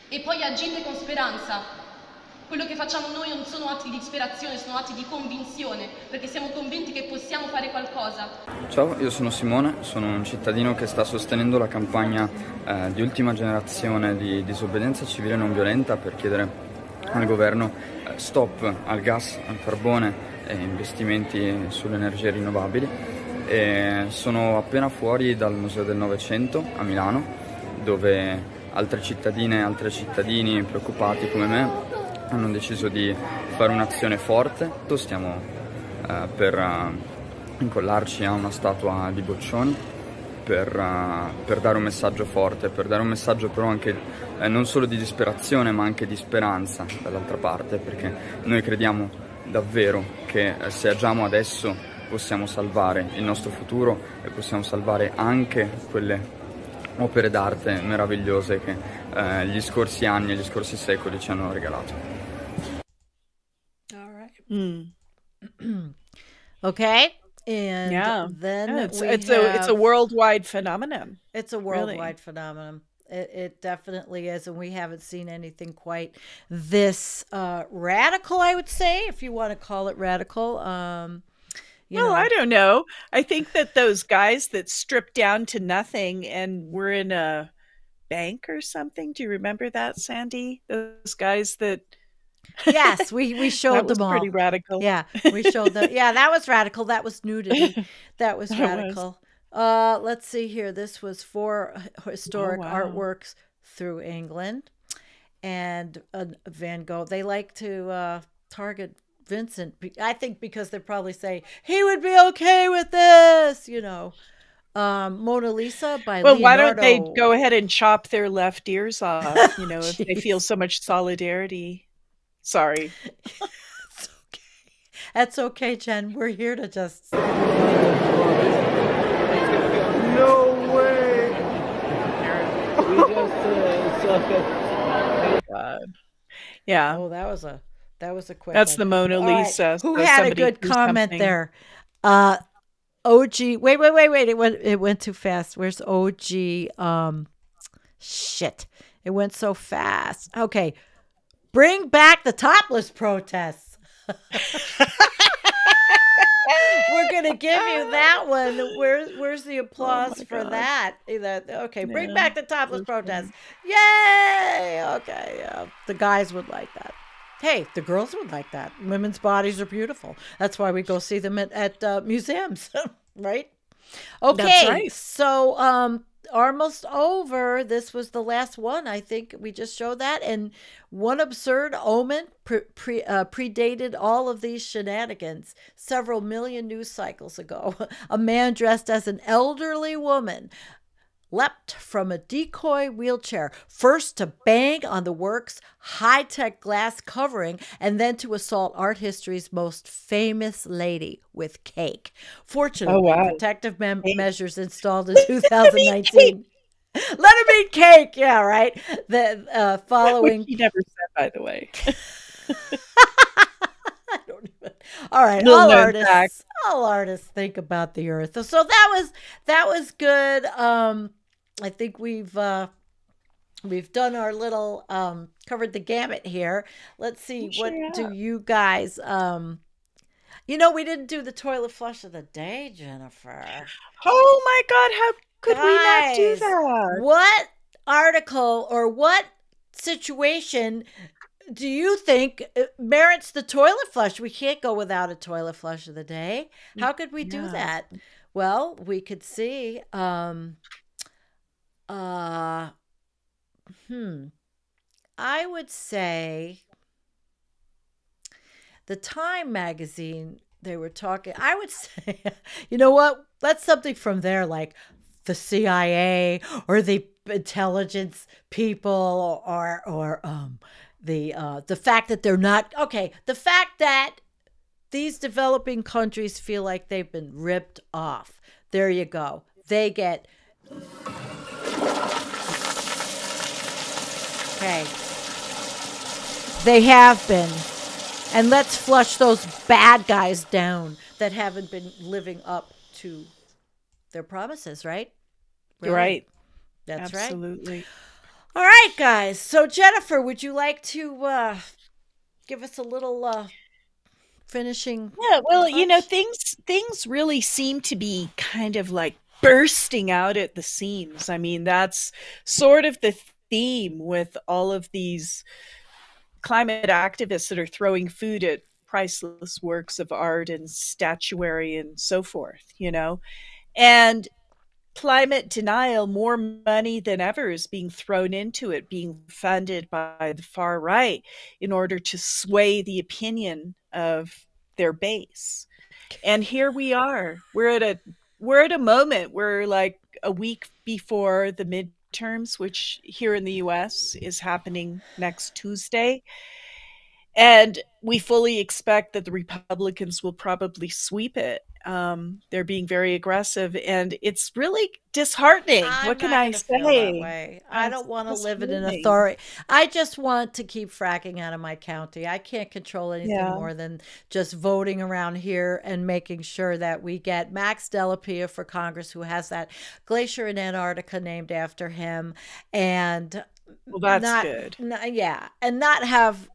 e poi agite con speranza. Quello che facciamo noi non sono atti di disperazione, sono atti di convinzione, perché siamo convinti che possiamo fare qualcosa. Ciao, io sono Simone, sono un cittadino che sta sostenendo la campagna di ultima generazione di disobbedienza civile non violenta per chiedere al governo stop al gas, al carbone e investimenti sulle energie rinnovabili. E sono appena fuori dal Museo del Novecento a Milano, dove altre cittadine e altri cittadini preoccupati come me hanno deciso di fare un'azione forte. Stiamo per incollarci a una statua di Boccioni per dare un messaggio forte, per dare un messaggio però anche non solo di disperazione ma anche di speranza dall'altra parte, perché noi crediamo davvero che se agiamo adesso possiamo salvare il nostro futuro e possiamo salvare anche quelle opere d'arte meravigliose che gli scorsi anni e gli scorsi secoli ci hanno regalato. All right. Okay. And then it's a worldwide phenomenon. It's a worldwide phenomenon. It definitely is, and we haven't seen anything quite this radical, I would say, if you want to call it radical. Well, I don't know. I think that those guys that stripped down to nothing and were in a bank or something. Do you remember that, Sandy? Those guys that... Yes, we showed them all. Pretty radical. Yeah, we showed them. Yeah, that was radical. That was nudity. That was radical. Let's see here. This was 4 historic artworks through England. And Van Gogh. They like to target Vincent, I think, because they probably say he would be okay with this, you know. Mona Lisa by Leonardo. Why don't they go ahead and chop their left ears off, you know, if they feel so much solidarity. Sorry. It's okay. That's okay, Jen. We're here to just... No way! We just yeah. Oh, that was a quick That's one. the Mona Lisa. Right. Who had a good comment there? OG. Wait. It went too fast. Where's OG? Shit. It went so fast. Okay. Bring back the topless protests. We're gonna give you that one. Where's the applause for that? Okay, bring back the topless protests. Yay! Okay, the guys would like that. Hey, the girls would like that. Women's bodies are beautiful. That's why we go see them at museums, right? Okay, that's right. So almost over. This was the last one. I think we just showed that. And one absurd omen predated all of these shenanigans several million news cycles ago. A man dressed as an elderly woman leapt from a decoy wheelchair, first to bang on the work's high-tech glass covering, and then to assault art history's most famous lady with cake. Fortunately, protective measures installed in 2019. Let him eat cake. Yeah, right. The following... Which he never said, by the way. I don't even... All right, all artists think about the earth. So that was good. I think we've done our little covered the gamut here. Let's see, what do you guys you know, we didn't do the toilet flush of the day, Jennifer. Oh my God, how could we not do that? What article or what situation do you think merits the toilet flush? We can't go without a toilet flush of the day. How could we do that? Well, we could see I would say the Time magazine, they were talking, I would say, you know what? That's something from there, like the CIA or the intelligence people or the fact that they're not okay. The fact that these developing countries feel like they've been ripped off. There you go. They get okay. They have been. And let's flush those bad guys down that haven't been living up to their promises, right? Really? Right. That's Absolutely. Right. All right, guys. So, Jennifer, would you like to give us a little finishing? Yeah, well, touch? you know, things really seem to be kind of like bursting out at the seams. I mean, that's sort of the theme with all of these climate activists that are throwing food at priceless works of art and statuary and so forth, you know. And climate denial, more money than ever is being thrown into it, being funded by the far right in order to sway the opinion of their base. And here we are. We're at a moment where, like, a week before the midterms, which here in the US is happening next Tuesday. And we fully expect that the Republicans will probably sweep it. They're being very aggressive, and it's really disheartening. What can I say? Feel that way. I don't want to live in an authority. I just want to keep fracking out of my county. I can't control anything more than just voting around here and making sure that we get Max Delapia for Congress, who has that glacier in Antarctica named after him, and well, that's good. And not have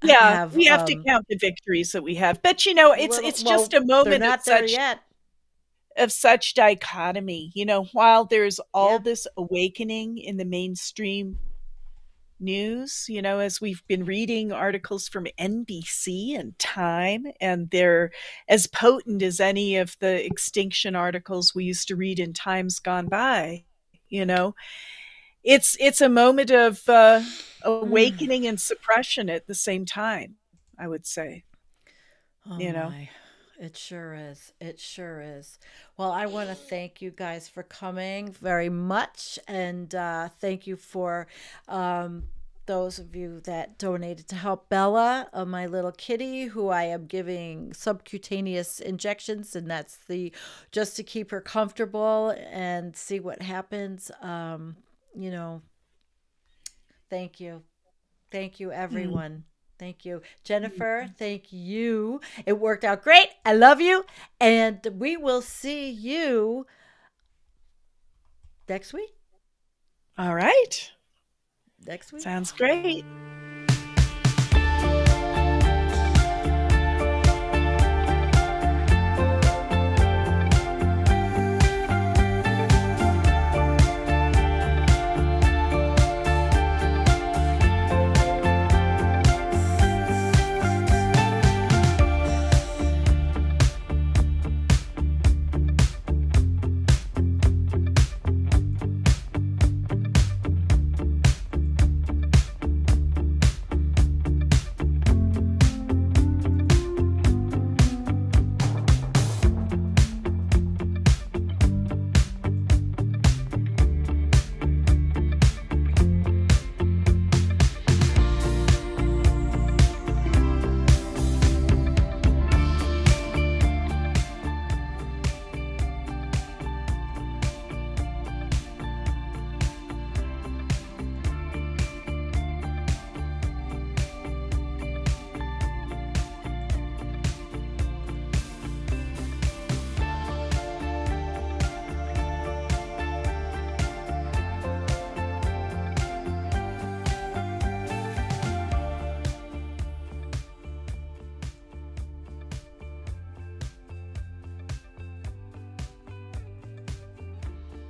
we have to count the victories that we have. But you know, it's just a moment of such dichotomy. You know, while there's all this awakening in the mainstream news, you know, as we've been reading articles from NBC and Time, and they're as potent as any of the extinction articles we used to read in times gone by, you know. It's a moment of awakening and suppression at the same time, I would say. You know, it sure is. It sure is. Well, I want to thank you guys for coming very much, and thank you for those of you that donated to help Bella, my little kitty, who I am giving subcutaneous injections, and that's just to keep her comfortable and see what happens. You know, thank you. Thank you, everyone. Thank you. Jennifer, thank you. It worked out great. I love you. And we will see you next week. All right. Next week. Sounds great.